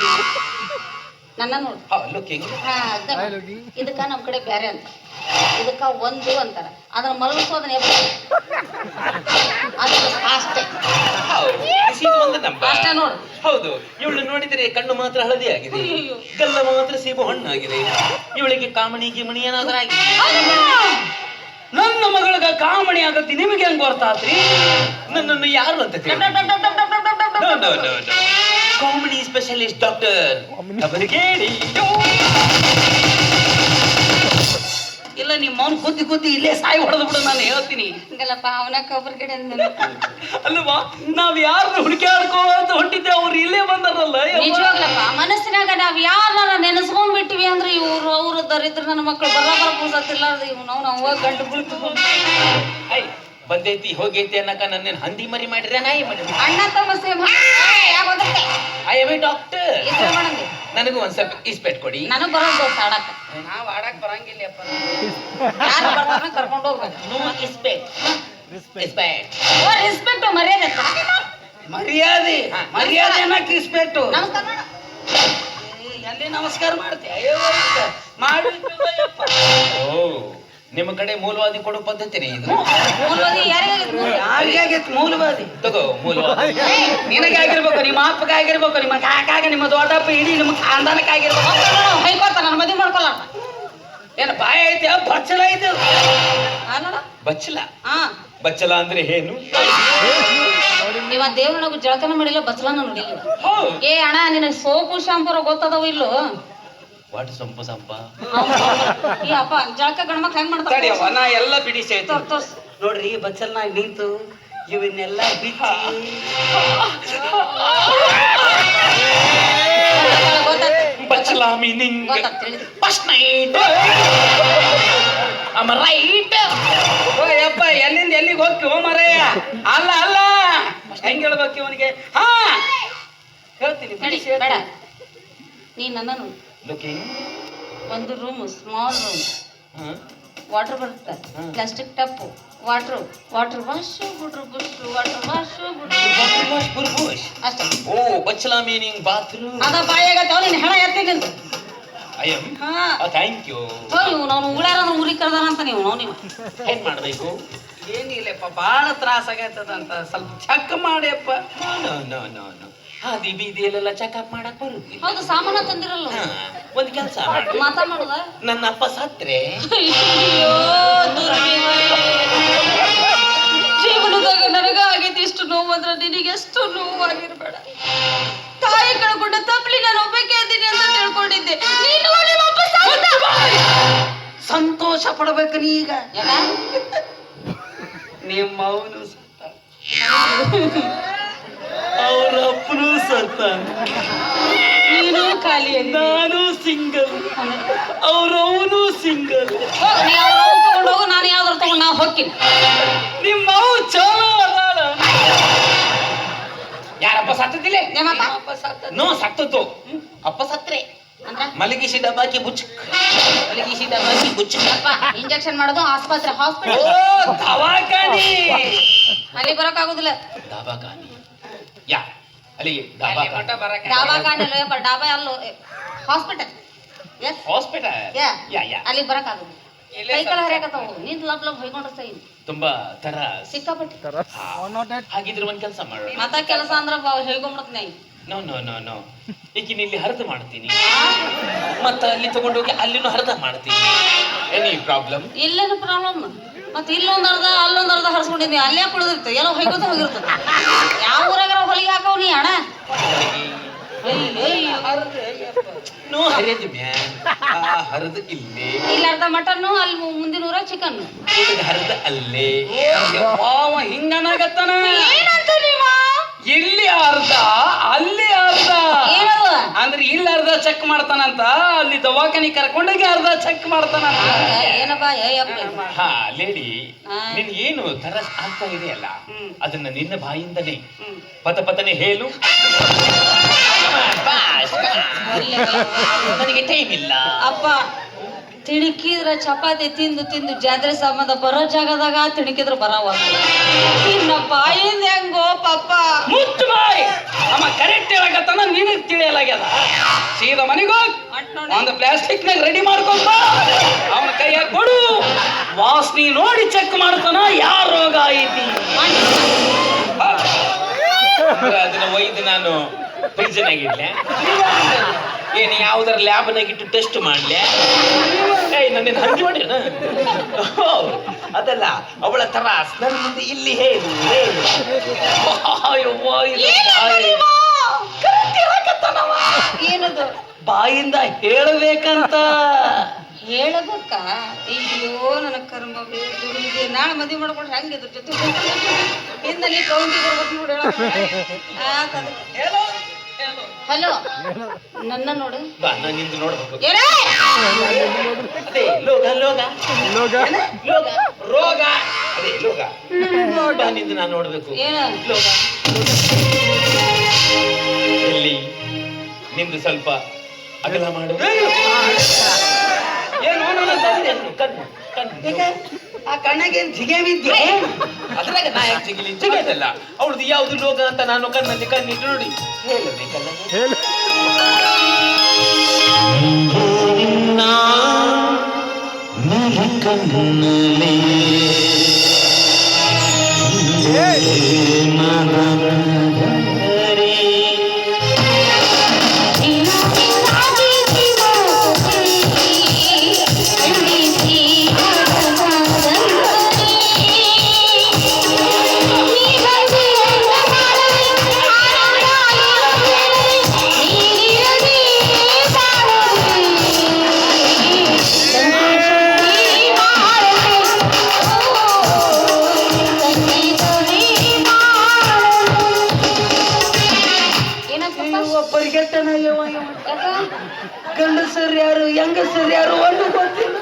ನನ್ನ ನೋಡು. ಇದಕ್ಕ ನಮ್ ಕಡೆ ಬೇರೆ ಅಂತ, ಇದಕ್ಕ ಒಂದು ಅಂತಾರ. ಅದನ್ನ ಮಲಗಿಸೋದನ್ನ ಅಷ್ಟೇ ಅಷ್ಟೇ ನೋಡು. ಹೌದು, ಇವಳು ನೋಡಿದರೆ ಕಣ್ಣು ಮಾತ್ರ ಹಳದಿ ಆಗಿದೆ, ಗಲ್ಲ ಮಾತ್ರ ಸೀಬು ಹಣ್ಣಾಗಿದೆ. ಇವಳಿಗೆ ಕಾಮಣಿ ಗಿಮಣಿ ಏನಾದ್ರೂ ಆಗಿದೆ. ನನ್ನ ಮಗಳಿಗೆ ಕಾಮಣಿ ಆಗತ್ತಿ ನಿಮಗೆ ಹೆಂಗ್ ಗೊತ್ತಾತ್ರಿ? ನನ್ನನ್ನು ಯಾರು ಅಂತ ಕಾಮಿಡಿ ಸ್ಪೆಷಲಿಸ್ಟ್ ಡಾಕ್ಟರ್ ಅವರಿಗೆ ಹೇಳಿ. ಇಲ್ಲ ನಿಮ್ಮ ಅವ್ನು ಗುದ್ದಿ ಇಲ್ಲೇ ಸಾಯಿ ಹೊಡೆದು ಬಿಡು, ನಾನು ಹೇಳ್ತೀನಿ. ಹಂಗಲ್ಲಪ್ಪ ಅವನ ಕೊಬ್ಬರಿ ಗಿಡ ಅಲ್ವಾ ನಾವ್ ಯಾರನ್ನ ಹುಡುಕಾಡ್ಕೋ ಅಂತ ಹೊಂಟಿದ್ದೆ, ಅವ್ರು ಇಲ್ಲೇ ಬಂದಾರಲ್ಲ. ನಿಜವಾಗ್ಲಪ್ಪ ಮನಸ್ಸಿನಾಗ ನಾವ್ ಯಾರನ್ನ ನೆನೆಸ್ಕೊಂಡ್ಬಿಟ್ಟಿವಿ ಅಂದ್ರೆ ಇವ್ರು ಅವ್ರು ದರಿದ್ರ ನನ್ನ ಮಕ್ಕಳು ಬರೋಬರ ಪೂಸತ್ತಿಲ್ಲ ಇವ್ ನಾವು ಗಂಟು ಬೀಳ್ತು ಬಂದೈತಿ ಹೋಗೈತಿ ಅನ್ನಕ ನನ್ನ ಹಂದಿ ಮರಿ ಮಾಡಿದ್ರೆ ನಾಯಿ ಮರಿ ಅಣ್ಣ ತಮ್ಮ same I M A doctor. ನನಗೂ ಒಂದ್ ಸ್ವಲ್ಪ ಇಸ್ಪೆಟ್ ಕೊಡಿ. ನನಗ್ ಬರೋದು ದೋಸ್ತ ಆಡಕ. ನಾವ್ ಆಡಕ್ ಬರಂಗಿಲ್ಲಪ್ಪ. ಯಾರು ಬರ್ತಾರ ಕರ್ಕೊಂಡು ಹೋಗ್ಬೇಕು. ನೋ ಇಸ್ಪೆಟ್. ಇಸ್ಪೆಟ್ ಓ ರೆಸ್ಪೆಕ್ಟ್ ಮರ್ಯಾದೆ ಮರ್ಯಾದೆ ಅನ್ನಕ್ ರಿಸ್ಪೆಕ್ಟ್. ನಮಸ್ಕಾರ ಮಾಡು. ಎಲ್ಲಿ ನಮಸ್ಕಾರ ಮಾಡ್ತೀಯ? ಮಾಡಿ ಓ ನಿಮ್ಮ ಕಡೆ ಮೂಲವಾದಿ ಕೊಡೋ ಪದ್ಧತಿನೇ ಇದು. ಮೂಲವಾದಿ ಯಾರಿಗಾಗಿತ್ತು ಮೂಲವಾದಿ? ತಗೋ ಮೂಲವಾದಿ. ನಿನಗಾಗಿರ್ಬೇಕು, ನಿಮ್ಮ ಅಪ್ಪಗಾಗಿರ್ಬೇಕು, ನಿಮ್ಮ ಕಾಕಾಗ, ನಿಮ್ಮ ದೊಡ್ಡಪ್ಪ, ಇಡೀ ನಿಮ್ಮ ಖಾನ್ದಾನಕ್ಕಾಗಿರ್ಬೇಕು. ಹೈಕೋತ ನನ್ನ ಮದುವೆ ಮಾಡ್ಕೊಲ್ಲ. ಏನ ಬಾಯ ಐತೆ ಬಚ್ಚಲ ಐತೆ? ಬಚ್ಚಲ. ಹಾ ಬಚ್ಚಲ ಅಂದ್ರೆ ಏನು? ನೀವ ದೇವ್ರನಾಗು ಜಳಕನ ಮಾಡಿಲ್ಲ, ಬಚ್ಚಲನ ನೋಡಿಲ್ಲ. ಏ ಅಣ್ಣ ನಿನಗೆ ಸೋಪು ಶಾಂಪೂರ ಗೊತ್ತದವ ಇಲ್ಲೋ? ವಾಟ್ ಸಂಪ ಸಂಪ ಈ ಅಪ್ಪ ಜಳಕ ಗಂಡ್ಮಕ್ಳು ಹೆಂಗ್ ಮಾಡ್ತಾರೆ? ತಡಿಯವ್ವ, ನಾ ಎಲ್ಲ ಬಿಡಿಸಿ ಆಯ್ತು. ತೋರ್ಸ್ ನೋಡ್ರಿ ಬಚ್ಚಲ್ನಾಗ ನಿಂತು ಇವನ್ನೆಲ್ಲ ಬಿಚ್ಚಿ ಬಚ್ಚಲ meaning first night am right. ಓ ಯಪ್ಪ ಎಲ್ಲಿಂದ ಎಲ್ಲಿಗೆ ಹೋಗ್ತೀವೋ ಮರಯ್ಯ? ಅಲ್ಲ ಹೆಂಗ್ ಹೇಳ್ಬೇಕು ಇವನಿಗೆ? ಹಾ ಹೇಳ್ತೀನಿ ಬಿಡಿಸಿ ಬೇಡ. ಹೇಳ್ತೀನಿ. ನೀ ನನ್ನ ಲುಕಿಂಗ್ ಒಂದು ರೂಮ್, ಸ್ಮಾಲ್ ರೂಮ್, ವಾಟರ್ ಬರುತ್ತೆ, plastic Tipu, water wash, water wash ಅಷ್ಟೇ. ಓ ಬಚ್ಚಲ ಮೀನಿಂಗ್ ಬಾತ್ರೂಮ್. ಅದ ಬಾಯಾಗತ್ತವ ನೀನು ಹೆಣ ಎತ್ತೀನಿ ಅಂತ. ಐ ಎಮ್ ಹಾ ಥ್ಯಾಂಕ್ ಯು. ಇವ್ ನಾನು ಉಗಳಾರ ಊರಿಗೆ ಕರ್ದಾನ ಅಂತ ನೀವು ಏನ್ ಮಾಡ್ಬೇಕು? ಏನಿಲ್ಲಪ್ಪ, ಭಾಳ ತ್ರಾಸ ಆಗತ್ತದಂತ, ಸ್ವಲ್ಪ ಚೆಕ್ ಮಾಡಿಯಪ್ಪ. ನೋ ನೋ ನೋ ನೋ ಹಾದಿ ಬೀದಿಯಲ್ಲೆಲ್ಲ ಚೆಕಪ್ ಮಾಡಕ್ ಬರುದಿಲ್ಲ. ಹೌದು ಸಾಮಾನ ತಂದಿರಲ್ಲ. ಒಂದ್ ಕೆಲಸ ಮಾಡಿ, ಮಾತಾ ಮಾಡುದ ನನ್ನ ಅಪ್ಪ ಸತ್ರೆ ಅಯ್ಯೋ ಜೀವನದಾಗ ನನಗ ಆಗೈತಿ ಇಷ್ಟು ನೋವು ಅಂದ್ರೆ ನಿನಗೆ ಎಷ್ಟು ನೋವಾಗಿರ್ಬೇಡ. ತಾಯಿ ಕಳ್ಕೊಂಡ ತಪ್ಪಲಿ ನಾನು ಒಬ್ಬಕ್ಕೆ ಇದ್ದೀನಿ ಅಂತ ತಿಳ್ಕೊಂಡಿದ್ದೆ. ನೀನು ನಿಮ್ಮ ಅಪ್ಪ ಸಾಯ್ದ. ಸಂತೋಷ ಪಡ್ಬೇಕು ನೀ ಈಗ. ಯಾಕ? ನಿಮ್ಮ ಅವನು ಸತ್ತ, ಅವ್ರ ಅಪ್ಪನೂ ಸತ್ತ, ನೀನು ಖಾಲಿ ನಾನು ಸಿಂಗಲ್, ಅವ್ರವನು ಸಿಂಗಲ್. ನೀ ಅವ್ರ ತಗೊಂಡು ಹೋಗು, ನಾನು ಯಾವ್ದಾರು ತಗೊಂಡು ನಾವು ಹೋಗ್ತೀನಿ. ನಿಮ್ಮ ಅವು ಚಲೋ ಅದಾಳ. ಯಾರಪ್ಪ ಸತ್ತದಿಲ್ಲ? ನಿಮ್ಮಪ್ಪ ಅಪ್ಪ ಸತ್ತ. ನೋ ಸತ್ತದ್ದು ಅಪ್ಪ ಸತ್ರೆ ಅಂದ್ರ ಮಲಗಿಸಿ ಡಬ್ಬಾಕಿ ಬುಚ್ಚ, ಮಲಗಿಸಿ ಡಬ್ಬಾಕಿ ಬುಚ್ಚ. ಅಪ್ಪ ಇಂಜೆಕ್ಷನ್ ಮಾಡೋದು ಆಸ್ಪತ್ರೆ ಓ ಹಾಸ್ಪಿಟಲ್, ದವಾಖಾನಿ. ಅಲ್ಲಿ ಬರೋಕ್ಕಾಗೋದಿಲ್ಲ. ದಾಬಾಖಾನಿ ಯಾ ಅಲ್ಲಿಗೆ ಅಲ್ಲಿ ದಾಬಾಖಾನಿ. ಮಠ ಬರಕ ಡಾಬಾಖಾನೆ ಅಲ್ಲಪ್ಪ, ಡಾಬಾ ಅಲ್ಲೋ ಹಾಸ್ಪಿಟಲ್. ಎಸ್ ಹಾಸ್ಪಿಟಲ್ ಯಾ ಯಾ ಯಾ ಅಲ್ಲಿ ಬರೋಕ್ಕಾಗೋದು. ಕೈ ಕಾಲ ಹರಿಯಾಕತ್ತಾವ, ನಿಂದು ಲಬ್ ಹೊಯ್ಕೊಂಡ್ರೆ ಸೈ ತುಂಬಾ ತರ. ಸಿಕ್ಕಾಪಟ್ಟಿ. ಹಾಗಿದ್ರೆ ಒಂದ್ ಕೆಲಸ ಮಾಡೋಣ. ಮತ್ತ ಕೆಲಸ ಅಂದ್ರ ಹೇಳ್ಕೊಂಡ್ಬಿಡ್ತೀನಿ. ನೋ ನೋ ನೋ ನೋ ಈಗಿನ ಇಲ್ಲಿ ಹರಿದು ಮಾಡ್ತೀನಿ, ಮತ್ತ ಅಲ್ಲಿ ತಗೊಂಡೋಗಿ ಅಲ್ಲಿನೂ ಹರಿದ ಮಾಡ್ತೀನಿ. Any problem? ಇಲ್ಲೇನು ಪ್ರಾಬ್ಲಮ್? ಮತ್ತೆ ಇಲ್ಲೊಂದ್ ಅರ್ಧ ಅಲ್ಲೊಂದ್ ಅರ್ಧ ಹರಿಸ್ಕೊಂಡಿದ್ನಿ, ಅಲ್ಲೇ ಕುಳಿದಿರ್ತ ಎಲ್ಲೋ ಹೊಯ್ಕೋತ ಹೋಗಿರ್ತದೆ. ಯಾವ ಊರಾಗ ಹೊಲಿಗೆ ಹಾಕವ್ ನೀ ಅಣ್ಣ? ನೋ ಹರಿಯದು ಮ್ಯಾನ್, ಹರಿದು ಇಲ್ಲೇ, ಇಲ್ಲಿ ಅರ್ಧ ಮಟನ್ನು, ಅಲ್ಲಿ ಮುಂದಿನ ಊರಾಗ ಚಿಕನ್. ಹರಿದ ಅಲ್ಲೇ. ಅವ ಹಿಂಗನಾಗತ್ತಾನ. ಏನಂತ ನೀವ? ಇಲ್ಲಿ ಅರ್ಧ ಅಲ್ಲಿ ಅರ್ಧ ಏನವ ಅಂದ್ರೆ ಇಲ್ಲಿ ಅರ್ಧ ಚೆಕ್ ಮಾಡ್ತಾನಂತ, ಅಲ್ಲಿ ದವಾಖಾನಿ ಕರ್ಕೊಂಡೋಗಿ ಅರ್ಧ ಚೆಕ್ ಮಾಡ್ತಾನಂತ. ಏನಪ್ಪ ಏಯಪ್ಪ ಹಾ ಲೇಡಿ, ಹಾ. ನಿನ್ ಏನು ತರ ಆಗ್ತಾ ಇದೆಯಲ್ಲ, ಹ್ಮ್. ಅದನ್ನ ನಿನ್ನ ಬಾಯಿಂದನೇ ಹ್ಮ್. ಪತನೆ ಹೇಳು. ನನಗೆ ಟೈಮ್ ಇಲ್ಲ. ಅಪ್ಪ ತಿಣಕಿದ್ರ ಚಪಾತಿ ತಿಂದು ತಿಂದು ಜಾತ್ರೆ ಸಂಬಂಧ ಬರೋ ಜಾಗದಾಗ ತಿಣಕಿದ್ರ ಬರವಲ್ಲ. ಇನ್ನ ಬಾಯಿಂದ ಹೆಂಗೋ ಪಾಪ. ಮುಚ್ಚು ಬಾಯ್, ಅಮ್ಮ ಕರೆಕ್ಟ್ ಹೇಳಕತ್ತಾನ, ನಿನಗ್ ತಿಳಿಯಲಾಗ್ಯದ. ಸೀದಾ ಮನೆಗೋಗ್ ಒಂದು ಪ್ಲಾಸ್ಟಿಕ್ ನಾಗ ರೆಡಿ ಮಾಡ್ಕೊಂತ ಅವನ ಕೈಯಾಗ ಕೊಡು, ವಾಸನಿ ನೋಡಿ ಚೆಕ್ ಮಾಡ್ತಾನ ಯಾರ ರೋಗ ಐತಿ. ಅದನ್ನ ಒಯ್ದು ನಾನು ಫ್ರಿಜ್ನಾಗಿಡ್ಲೆ. ಏನು ಯಾವ್ದಾರ ಲ್ಯಾಬ್ನಾಗಿಟ್ಟು ಟೆಸ್ಟ್ ಮಾಡ್ಲೆ? ಏಯ್ ನನ್ನ ಹಂಗೆ ಮಾಡಿನ ಅದಲ್ಲ, ಅವಳ ತರ ನನ್ನ ಮುಂದೆ ಇಲ್ಲಿ ಹೇಳು ಹೇಳು. ಅಯ್ಯವ್ವ, ಇದು ಏನು ಬಾಯಿ- ಕಲಿಮ? ಕರೆಕ್ಟ್ ಹೇಳಕತ್ತಾನವ. ಏನದು ಬಾಯಿಂದ ಹೇಳಬೇಕಂತ. ಹೇಳಬೇಕ? ಅಯ್ಯೋ ನನ್ನ ಕರ್ಮ ದುಡಿದೆ. ನಾಳೆ ಮದುವೆ ಮಾಡ್ಕೊಂಡ್ರೆ ಹೆಂಗೆ ಇದ್ರ ಜೊತೆ ಇಂದ ನೀ ಕೌಂಟಿ ಬರ್ಬೇಕು ನೋಡಿ. ಹೇಳು, ಹೇಳು. ಹಲೋ, ನನ್ನ ನೋಡು. ಬಾ ನಾನು ನಿಂದು ನೋಡ್ಬೇಕು. ಏನೇ? ಅದೇ ಲೋಗ ಲೋಗ ಏನ? ಲೋಗ ರೋಗ ಅದೇ ಲೋಗ. ಬಾ ನಿಂದು ನಾನು ನೋಡ್ಬೇಕು. ಏನ? ಲೋಗ ಎಲ್ಲಿ ನಿಂದು ಸ್ವಲ್ಪ ಅಗಲ ಮಾಡು. ಏನು ನನ್ನ ತಂದೆ? ಕಣ್ಣು ಕಣ್ಣು ಯಾಕೆ? ಆ ಕಣ್ಣಗೇನ್ ಜಿಗೇವಿದ್ದೆ? ಅದ್ರಾಗ ನಾ ಯಾಕೆ ಜಿಗಿಲಿ? ಜಿಗೋದಲ್ಲ ಅವಳದು ಯಾವ್ದು ಲೋಗ ಅಂತ ನಾನು ಕಣ್ಣಲ್ಲಿ ಕಣ್ಣಿಟ್ಟು ನೋಡಿ ಹೇಳಬೇಕಲ್ಲ. ಪರಿಗೆಟ್ಟನ ಗಂಡಸರು ಯಾರು ಹೆಂಗಸರು ಯಾರು ಒಂದು ಗೊತ್ತಿಲ್ಲ.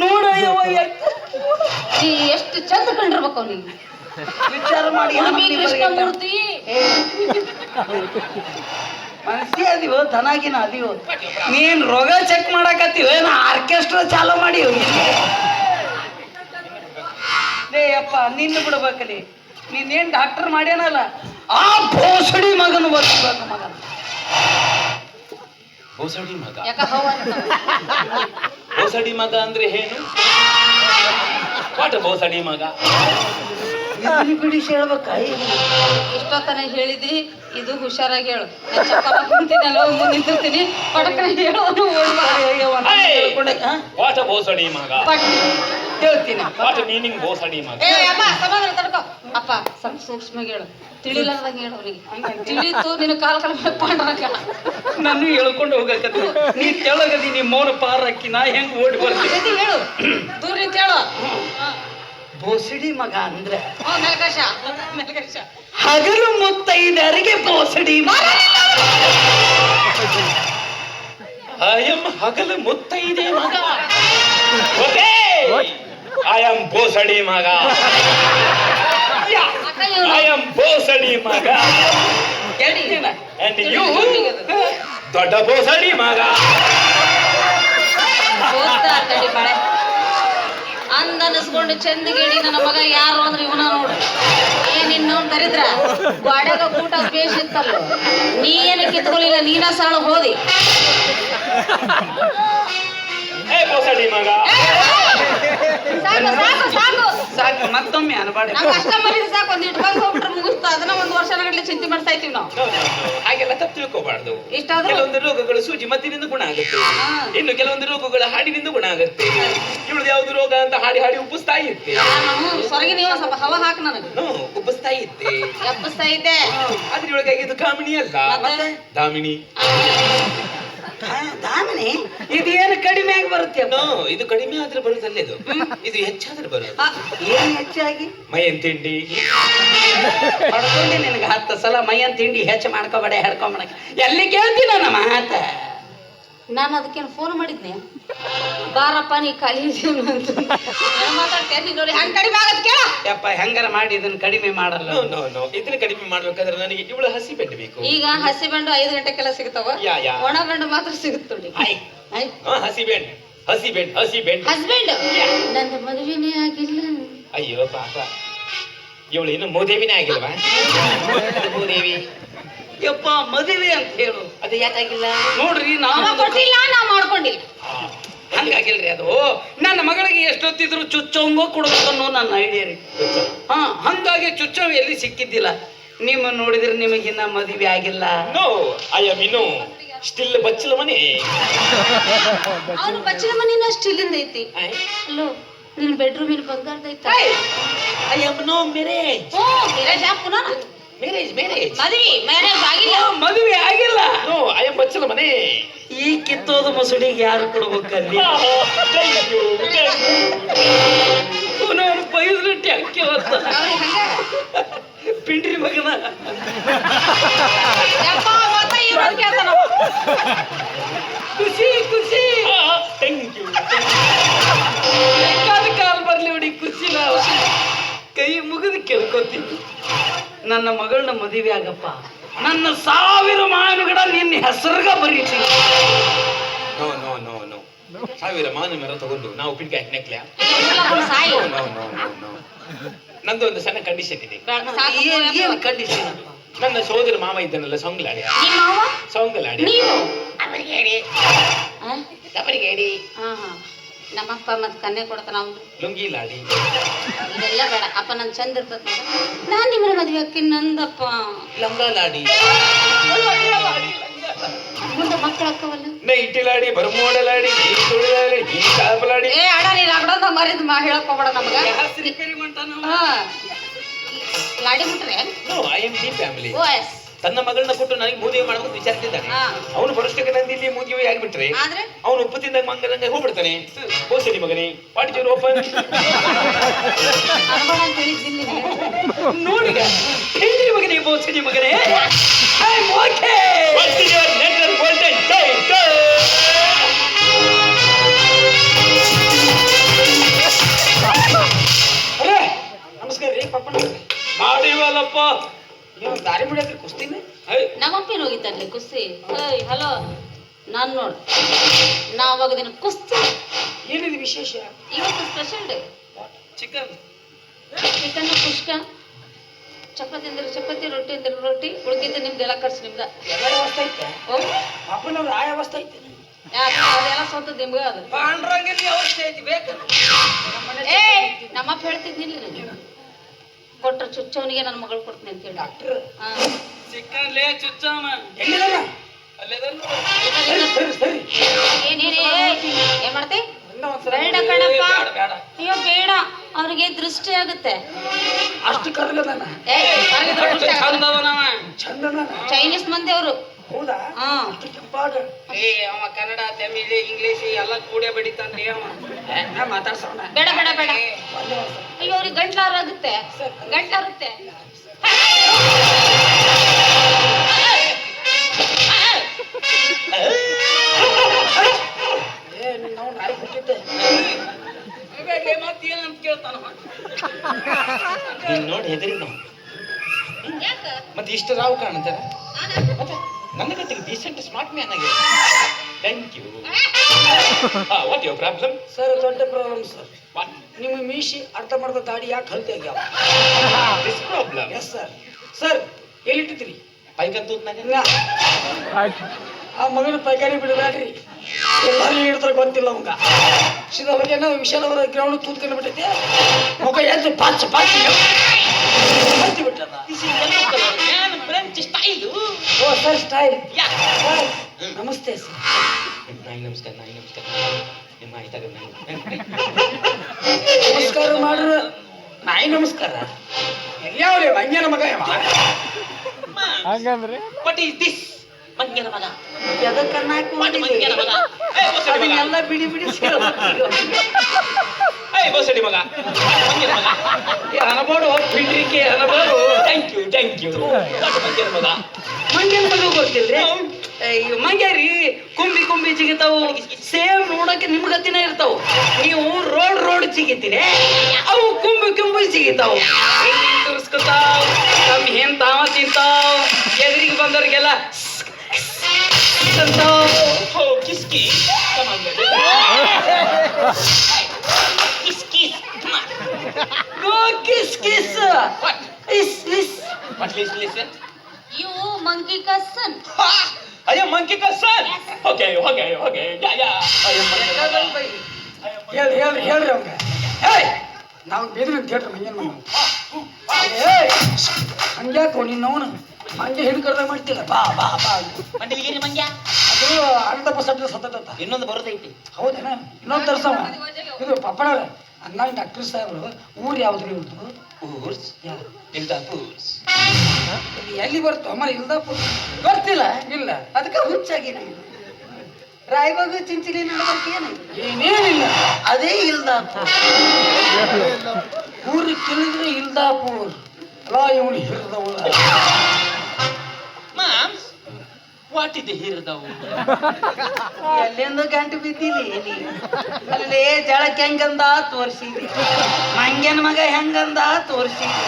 ನೋಡಯ್ಯವ ಎಷ್ಟು ಚಂದ ಕಂಡಿರ್ಬೇಕು ಅವನಿಗೆ. ವಿಚಾರ ಮಾಡಿ ಕೃಷ್ಣಮೂರ್ತಿ ಮನಸ್ಸಿ ಅದೀವೋ ದನಾಗಿನ ಅದೀವೋ. ನೀನ್ ರೋಗ ಚೆಕ್ ಮಾಡಕತ್ತೀವ ನಾ ಆರ್ಕೆಸ್ಟ್ರಾ ಚಾಲೂ ಮಾಡಿ ಲೇ ಅಪ್ಪ ನಿನ್ನ ಬಿಡ್ಬೇಕಲ್ಲಿ. ನೀನೇನ್ ಡಾಕ್ಟರ್ ಮಾಡ್ಯಾನಲ್ಲ ಆ ಭೋಸಡಿ ಮಗನ ಬರ್ಬೇಕು ಮಗನ. ಬೋಸಡಿ ಮಗ. ಯಾಕ ಹೌ ಬೋಸಡಿ ಮಗ ಅಂದ್ರೆ ಏನು? ವಾಟ ಬೋಸಡಿ ಮಗ? ಇದನ್ನ ಬಿಡಿಸಿ ಹೇಳ್ಬೇಕ. ಇಷ್ಟೊತ್ತನ ಹೇಳಿದಿ, ಇದು ಹುಷಾರಾಗಿ ಹೇಳು. ನಾನು ಚಪ್ಪಲ ಕುಂತಿದ್ದಲ್ಲ ನಿಂತಿರ್ತೀನಿ, ಪಟಕನ ಹೇಳು. ವಾಟ ಬೋಸಡಿ ಮಗ? ಹೇಳ್ತೀನಿ ವಾಟ ಮೀನಿಂಗ್ ಬೋಸಡಿ ಮಗ? ಏ ಅಮ್ಮ ಸಮಾಧಾನ ತಡ್ಕೋ. ಅಪ್ಪ ಸ್ವಲ್ಪ ಸೂಕ್ಷ್ಮವಾಗಿ ಹೇಳು, ತಿಳಿಲಾರ್ದಂಗೆ ಹೇಳು ಅವ್ರಿಗೆ. ತಿಳಿತು ನಿನ್ನ ಕಾಲ ಪಾಂಡ್ರಾಗ ನಾನು ಹೇಳ್ಕೊಂಡು ಹೋಗಕತ್ತಿ. ನೀ ಕೆಳಗದಿ ನೀ ಮೌನ ಪಾರ ಹಾಕಿ ನಾ ಹೆಂಗ್ ಓಡಿ ಬರ್ತೀನಿ. ಜೊತೆ ಹೇಳು, ದೂರ ನಿಂತ ಹೇಳು. ಬೋಸಡಿ ಮಗ ಅಂದ್ರೆ ಮೆಲ್ಕಶ ಮೆಲ್ಕಶ ಹಗಲು ಮುತ್ತೈದರಿಗೆ ಬೋಸಡಿ ಮಗ. ಐ ಆಮ್ ಹಗಲು ಮುತ್ತೈದೆ ಮಗ. ಓಕೆ ಐ ಆಮ್ ಬೋಸಡಿ ಮಗ. ಐ ಆಮ್ ಬೋಸಡಿ ಮಗ. ಅಂಡ್ ಯು ದೊಡ್ಡ ಬೋಸಡಿ ಮಗ. ತಡಿ ಬಾಳೆ ಅಂದ ಅನಿಸ್ಕೊಂಡು ಚಂದಗೇಡಿ ನನ್ನ ಮಗ ಯಾರು ಅಂದ್ರೆ ಇವನ ನೋಡು. ಏನಿನ್ನು ದರಿದ್ರ ಗಾಡ್ಯಾಗ ಊಟ ಬೇಸಿತ್ತಲ್ಲ, ನೀ ಏನು ಕಿತ್ಕೊಳ್ಳಿಲ್ಲ, ನೀನ ಸಾಳ ಹೋದಿ. ಏ ಬೋಸಡಿ ಮಗ. ಸಾಕು ಸಾಕು ಸಾಕು ಸಾಕು, ಮತ್ತೊಮ್ಮೆ ಅನ್ಬಾಡಿ. ನಮ್ಮ ಕಸ್ಟಮರ್ ಸಾಕು, ಒಂದ್ ಇಟ್ಕೊಂಡು ಹೋಗ್ಬಿಟ್ರೆ ಮುಗಿಸ್ತು. ಅದನ್ನ ಒಂದು ವರ್ಷಗಟ್ಟಲೆ ಚಿಂತೆ ಮಾಡ್ತಾ ಇದ್ದೀವಿ ನಾವು. ಹಾಗೆಲ್ಲ ತಪ್ಪು ತಿಳ್ಕೋಬಾರ್ದು. ಇಷ್ಟಾದ್ರೂ ಕೆಲವೊಂದು ರೋಗಗಳು ಸೂಜಿ ಮದ್ದಿನಿಂದ ಗುಣ ಆಗುತ್ತೆ, ಇನ್ನು ಕೆಲವೊಂದು ರೋಗಗಳ ಹಾಡಿನಿಂದ ಗುಣ ಆಗುತ್ತೆ. ಇವಳು ಯಾವ್ದು ರೋಗ ಅಂತ ಹಾಡಿ ಹಾಡಿ ಉಬ್ಬಿಸ್ತಾ ಇತ್ತೆ. ನಾನು ಹೊರಗೆ ನೀವು ಸ್ವಲ್ಪ ಹವಾ ಹಾಕಿ ನನಗೆ ಉಬ್ಬಿಸ್ತಾ ಇತ್ತೆ. ಎಬ್ಬಿಸ್ತಾ ಇದ್ದೆ. ಅದ್ರೊಳಗಾಗಿ ಇದು ಕಾಮಿಣಿ ಅಲ್ಲ, ಮತ್ತೆ? ದಾಮಿನಿ. ದಾಮಿನಿ ಇದೇನು ಕಡಿಮೆ ಆಗಿ ಬರುತ್ತೆ. ಇದು ಕಡಿಮೆ ಆದ್ರೆ ಬರುದಲ್ಲ, ಇದು ಹೆಚ್ಚಾದ್ರೆ ಬರೋದು. ಏನ್ ಹೆಚ್ಚಾಗಿ ಮೈಯನ್ ತಿಂಡಿ ಹೊಡ್ಕೊಂಡೆ ನಿನಗೆ 10 ಸಲ ಮೈಯನ್ ತಿಂಡಿ ಹೆಚ್ಚು ಮಾಡ್ಕೊಬೇಡ ಹೇಳ್ಕೊಂಬಳಕ. ಎಲ್ಲಿ ಕೇಳ್ತೀನಿ ನನ್ನ ಮಾತ. ನಾನು ಅದಕ್ಕೇನು ಫೋನ್ ಮಾಡಿದ್ನೆ, ಬಾರಪ್ಪ ನೀ ಖಾಲಿ ಮಾತಾಡ್ತೇನೆ ನೋಡಿ ಹಂಗೆ ಕಡಿಮೆ ಆಗತ್ ಕೇಳ. ಯಪ್ಪ ಹೆಂಗಾರ ಮಾಡಿ ಇದನ್ನ ಕಡಿಮೆ ಮಾಡಲ್ಲ. ಇದನ್ನ ಕಡಿಮೆ ಮಾಡ್ಬೇಕಾದ್ರೆ ನನಗೆ ಇವಳು ಹಸಿ ಬೆಂಡು ಬೇಕು. ಈಗ ಹಸಿ ಬೆಂಡು 5 ಗಂಟೆಗೆಲ್ಲ ಸಿಗ್ತಾವ, ಒಣ ಬೆಂಡು ಮಾತ್ರ ಸಿಗುತ್ತೆ ನೋಡಿ. ಹಸಿ ಬೆಂಡು ಹಸಿ ಬೆಂಡು ಹಸಿ ಬೆಂಡು. ಹಸ್ಬೆಂಡ್ ನನ್ನ ಮದುವೆನೇ ಆಗಿಲ್ಲ. ಅಯ್ಯೋ ಪಾಪ, ಇವಳು ಇನ್ನು ಮೂದೇವಿನೇ ಆಗಿಲ್ವಾ? ಮೂದೇವಿ ಯಪ್ಪ ಮದುವೆ ಅಂತ ಹೇಳು. ಅದು ಯಾಕಾಗಿಲ್ಲ ನೋಡ್ರಿ ನಾವು ಕೊಟ್ಟಿಲ್ಲ, ನಾ ಮಾಡ್ಕೊಂಡಿಲ್ಲ. ಹಂಗಾಗಿಲ್ರಿ. ಅದು ನನ್ನ ಮಗಳಿಗೆ ಎಷ್ಟೊತ್ತಿದ್ರು ಚುಚ್ಚವಂಗೋ ಕೊಡ್ಬೇಕು ಅನ್ನೋ ನನ್ನ ಐಡಿಯಾ ರೀ. ಹಂಗಾಗಿ ಚುಚ್ಚವ್ ಎಲ್ಲಿ ಸಿಕ್ಕಿದ್ದಿಲ್ಲ. ನಿಮ್ಮ ನೋಡಿದ್ರೆ ನಿಮಗಿನ್ನ ಮದುವೆ ಆಗಿಲ್ಲ. ನೋ ಐ ಆಮ್ ಇನ್ನು ಸ್ಟಿಲ್ ಬಚ್ಚಲ ಮನೆ. ಅವ್ರ ಬಚ್ಚಲ ಮನಿನ ಸ್ಟಿಲ್ಲಿಂದ ಐತಿ. ಅಲ್ಲೋ ನಿನ್ ಬೆಡ್ರೂಮಿನ ಬಂಗಾರದೈತ. I am no marriage. ಓ ಮ್ಯಾರೇಜ್ ಪುನಃ ಮ್ಯಾರೇಜ್ ಮ್ಯಾರೇಜ್ ಆಗಿಲ್ಲ. ಮದುವೆ ಆಗಿಲ್ಲ. ನೋ ಐ ಆಮ್ ಬಚ್ಚಲ ಮನೆ. ಈ ಕಿತ್ತೋದ ಮಸೂಡಿಗೆ ಯಾರು ಕೊಡ್ಬೇಕಲ್ಲಿ? ಅವನವನು ಬೈದ್ರಟ್ಟಿ ಅಕ್ಕಿ ಹೊತ್ತ ಪಿಂಡ್ರಿ ಮಗನ ಖುಷಿ ಖುಷಿ ಕಾಲ್ ಬರ್ಲಿ ಹೊಡಿ ಖುಷಿ. ನಾವು ಕೈ ಮುಗಿದು ಕೇಳ್ಕೊತೀವಿ, ನನ್ನ ಮಗಳನ್ನ ಮದುವೆ ಆಗಪ್ಪ, ನನ್ನ 1000 ಮಾನಗಳ ನಿನ್ನ ಹೆಸರ್ಗ ಬರೀತೀನಿ. ನೋ ನೋ ನೋ ನೋ 1000 ಮಾನ ಮರ ತಗೊಂಡು ನಾವು ಉಪ್ಪಿನಕಾಯಿ ಹಾಕ್ನೆಕ್ಲೆ. ನಂದು ಒಂದು ಸಣ್ಣ ಕಂಡೀಷನ್ ಇದೆ. ಏನ್ ಕಂಡೀಷನ್? ನನ್ನ ಸೋದರ ಮಾಮ ಇದ್ದಾನಲ್ಲ ಸೊಂಗಲಾಡಿ ಸೊಂಗಲಾಡಿ ಅವರಿಗೆ ಹೇಳಿ ನಮ್ಮಪ್ಪ ಮತ್ ಕನ್ನೆ ಕೊಡ್ತಾನ ಅವ್ನು ಲುಂಗಿ ಲಾಡಿ ಇದೆಲ್ಲ ಬೇಡ. ಅಪ್ಪ ನನ್ ಚಂದ ಇರ್ತದ. ನಾನ್ ನಿಮ್ಮನ್ನ ಮದ್ವೆ ಹಾಕಿನ ನಂದಪ್ಪ ಲಂಗ ಲಾಡಿ ಮುಂದೆ ಮಕ್ಕಳು ಹಾಕವಲ್ಲ. ನೈಟಿ ಲಾಡಿ ಬರಮೋಡಲಾಡಿ ತುಳಿಲಾಡಿ ಕಾಪಲಾಡಿ. ಏ ಅಡ ನೀನ್ ಅಗಡದ ಮರಿದ್ ಹೇಳಕ್ ಹೋಗ್ಬೇಡ ನಮಗ. ರಿಪೇರಿ ಮಾಡ್ತಾನ. ಲಾಡಿ ಬಿಟ್ರೆ no I am the family. Oh yes ತನ್ನ ಮಗಳನ್ನ ಕೊಟ್ಟು ನನಗೆ ಮದುವೆ ಮಾಡೋದು ವಿಚಾರಿಸಿದ್ದಾನೆ. ಅವನು ಬರೋಷ್ಟಕ್ಕೆ ನಂದು ಇಲ್ಲಿ ಮದುವೆ ಆಗಿಬಿಟ್ರೆ ಆದ್ರೆ ಅವನು ಉಪ್ಪು ತಿಂದಾಗ ಮಂಗಲಂಗ ಹೋಗ್ಬಿಡ್ತಾನೆ. ಬೋಸಡಿ ಮಗನೇ ವಾಟ್ ಇಸ್ ಯುವರ್ ಓಪನ್ ಅನ್ಬೇಡ ಅಂತ ಹೇಳಿದ್ದೀನಿ. ನೋಡಿ ಪಿಂಡ್ರಿ ಮಗನೇ, ಬೋಸಡಿ ಮಗನೇ, I am okay. What is your network voltage? ಅರೆ ನಮಸ್ಕಾರ ರೀ ಪಾಪ. ಮಾಡಿವಲ್ಲಪ್ಪ ನೀವು ದಾರಿ ಮುಡಿಯಕ್ರಿ ಕುಸ್ತಿನ. ನಮ್ಮಪ್ಪೇನು ಹೋಗಿದ್ದಾನೆ ಕುಸ್ತಿ. ಹಲೋ ನಾನ್ ನೋಡ್ ನಾವಾಗ ದಿನ ಕುಸ್ತಿ. ಏನಿದೆ ವಿಶೇಷ? ಇವತ್ತು ಸ್ಪೆಷಲ್ ಡೇ. ಚಿಕನ್ ಚಿಕನ್ ಕುಷ್ಕ, ಚಪಾತಿ ಅಂದ್ರೆ ಚಪಾತಿ, ರೊಟ್ಟಿ ಅಂದ್ರೆ ರೊಟ್ಟಿ, ಉಳ್ಕಿದ್ದು ನಿಮ್ದೆಲ್ಲ ಖರ್ಚು ನಿಮ್ದ. ಎಲ್ಲ ವ್ಯವಸ್ಥೆ ಐತೆ. ಓ ಪಾಪನವ್ರು ಆ ವ್ಯವಸ್ಥೆ ಐತೆ. ಅದೆಲ್ಲ ಸ್ವಂತ ನಿಮ್ಗ ಅದು. ಪಾಂಡ್ರಂಗಿನ ವ್ಯವಸ್ಥೆ ಐತಿ ಬೇಕು. ಏ ನಮ್ಮಪ್ಪ ಹೇಳ್ತಿದ್ದಿಲ್ಲ ನನಗೆ, ಕೊಟ್ರ ಚುಚ್ಚವನಿಗೆ ನನ್ನ ಮಗಳು ಕೊಡ್ತೀನಿ ಅಂತ ಹೇಳಿ. ಡಾಕ್ಟರ್ ಹಾ ಚಿಕನ್ ಲೇ ಚುಚ್ಚವ ಎಲ್ಲಿದಾನ? ಅಲ್ಲೇದಲ್ಲ. ಸರಿ ಏನ್ ಮಾಡ್ತಿ? ಬೇಡ ಕಣಪ್ಪ. ಅಯ್ಯೋ ಬೇಡ, ಅವ್ರಿಗೆ ದೃಷ್ಟಿ ಆಗುತ್ತೆ. ಅಷ್ಟು ಕರ್ಗದಾನ. ಏ ಚಂದವನವ. ಚಂದನ ಚೈನೀಸ್ ಮಂದಿ ಅವರು. ಹೌದಾ? ಹಾ ಕೆಂಪಾಗ ಏ ಅವ ಕನ್ನಡ ತಮಿಳ್ ಇಂಗ್ಲಿಷ್ ಎಲ್ಲ ಕೂಡೇ ಬಡಿತಾನ್ರಿ ಅವ. ಮಾತಾಡ್ಸೋಣ. ಬೇಡ ಬೇಡ ಬೇಡ. ಅಯ್ಯೋ ಅವ್ರಿಗೆ ಗಂಟ್ಲಾರಾಗುತ್ತೆ, ಗಂಟ್ಲಾರುತ್ತೆ. ನಾವು ನಾಯಿ ಬಿಟ್ಟಿದ್ದೆ ಮತ್ತೇನಂತ ಕೇಳ್ತಾನವ. ನೀನ್ ನೋಡಿ ಹೆದರಿ ನಾವು ಮತ್ತೆ ಇಷ್ಟು ರಾವು ಕಾಣಂತಾರ. ಮತ್ತೆ ನನ್ನ ಗತಿಗೆ ಡೀಸೆಂಟ್ ಸ್ಮಾರ್ಟ್ ಮ್ಯಾನ್ ಆಗಿದೆ. Thank you. What your problem? Sir ದೊಡ್ಡ ಪ್ರಾಬ್ಲಮ್ ಸರ್. ನಿಮ್ಮ ಮೀಶಿ ಅರ್ಥ ಮಾಡ್ದ ದಾಡಿ ಯಾಕೆ ಹಲ್ತೆ ಆಗ್ಯಾವ? This problem. Yes sir. Sir ಎಲ್ಲಿಟ್ಟಿದ್ರಿ? ಪೈಕಂತೂತ್ನಾಗ ಆ ಮಗನ ಪೈಕಾರಿ ಬಿಡಬೇಡ್ರಿ, ಎಲ್ಲರೂ ಹಿಡಿದ್ರೆ ಗೊತ್ತಿಲ್ಲ ಅವಂಗ. ಸಿದವರೇನೋ ವಿಶಾಲವರ ಗ್ರೌಂಡ್ ತೂತ್ಕೊಂಡು ಬಿಟ್ಟೈತೆ, ಮುಖ ಎದ್ದು ಪಾಚ್ ಪಾಚ್ ಹತ್ತಿ ಬಿಟ್ಟದ. French style. ಓ ಸರ್ ಸ್ಟೈಲ್. ನಮಸ್ತೆ ಸರ್. ನಾಯಿ ನಮಸ್ಕಾರ. ನಾಯಿ ನಮಸ್ಕಾರ. ನಿಮ್ಮ ಆಯ್ತಾಗ ನಮಸ್ಕಾರ ಮಾಡ್ರ. ನಾಯಿ ನಮಸ್ಕಾರ. ಯಾವ್ರಿ ಮಂಗ್ಯನ ಮಗ ಯಾವ? What is this? ಮಂಗ್ಯನ ಮಗ. ಎದಕ್ಕನ್ನ ಮಂಗ್ಯನ ಮಗ. ಅದನ್ನೆಲ್ಲ ಬಿಡಿ ಬಿಡಿ ಬೋಸಡಿ ಮಗ. ಮಂಗ್ಯನ ಮಗ. ಅನಬೋಡು ಬಿಡ್ರಿಕೆ ಅನಬೋಡು. Thank you. ಮಂಗ್ಯನ ಮಗ. ಮಂಗ್ಯನ ಮಗ ಗೊತ್ತಿಲ್ರಿ? ಮಂಗ್ಯಾರಿ ಕುಂಬಿ ಕುಂಬಿ ಜಿಗಿತಾವು, ಸೇಮ್ ನೋಡಕ್ಕೆ ನಿಮ್ಗತಿನ ಇರ್ತಾವು. ನೀವು ರೋಡ್ ಜಿಗಿತೀರಿ, ಅವು ಕುಂಬಿ ಕುಂಬಿ ಜಿಗಿತಾವು. ತುರ್ಸ್ಕೊತಾವ್, ತಮ್ಮ ಏನ್ ತಾವ ತಿಂತಾವ್, ಎದುರಿಗೆ ಬಂದವ್ರಿಗೆಲ್ಲ ಹೋ ಕಿಸ್ಕಿ. Kiss kiss. What listen? You monkey cousin. I am monkey cousin. Okay. Yeah. ಹೇಳ್ರಿ ಅವಂಗ. ನಾವು ಬೇದ್ರೆ ಥಿಯೇಟರ್ ಮಂಗ್ಯನ ಮಗ. ಹಂಗ್ಯಾಕೋ ನಿನ್ನವನು ಹಂಗೆ ಹಿಡ್ಕರ್ದಾಗ ಮಾಡ್ತಿಲ್ಲ. ಬಾ ಮಂಡಲಿಗೆ ಮಂಗ್ಯ. ಇದು ಅರ್ಧ ಪರ್ಸೆಂಟ್ ಸತ್ತತ್ತ. ಇನ್ನೊಂದು ಬರೋದೈತಿ. ಹೌದೇನ? ಇನ್ನೊಂದು ತರ್ಸವ. ಇದು ಪಪ್ಪಣವ್ರೆ ಅಂದಾಗ ಡಾಕ್ಟರ್ ಸಾಹೇಬ್ರು ಊರು ಯಾವ್ದ್ರಿ ಇವ್ರದ್ದು? ಊರ್ಸ್ ಯಾರು? ಇಲ್ದಾಪುರ್ಸ್. ಇಲ್ಲಿ ಎಲ್ಲಿ ಬರ್ತು ಅಮ್ಮ ಇಲ್ದಾಪುರ ಬರ್ತಿಲ್ಲ ಇಲ್ಲ ಅದಕ್ಕೆ ಹುಚ್ಚಾಗಿ ರಾಯಬಾಗ ಚಿಂಚಿಲಿ ನಡಬರ್ಕೆ ಏನೇನಿಲ್ಲ ಅದೇ ಇಲ್ದಾಪುರ ಊರು ಕೇಳಿದ್ರೆ ಇಲ್ದಾಪುರ್ ಅಲ್ಲ ಇವನು ಹಿರಿದವಳ ಮಾಮ್ಸ್ ವಾಟ್ ಇದೆ ಹಿರಿದವು? ಎಲ್ಲಿಂದ ಗಂಟು ಬಿದ್ದಿಲಿ ಅಲ್ಲೇ ಜಳಕ್ಕೆ ಹೆಂಗಂದ ತೋರಿಸಿದಿ ಮಂಗ್ಯನ ಮಗ ಹೆಂಗಂದ ತೋರಿಸಿದಿ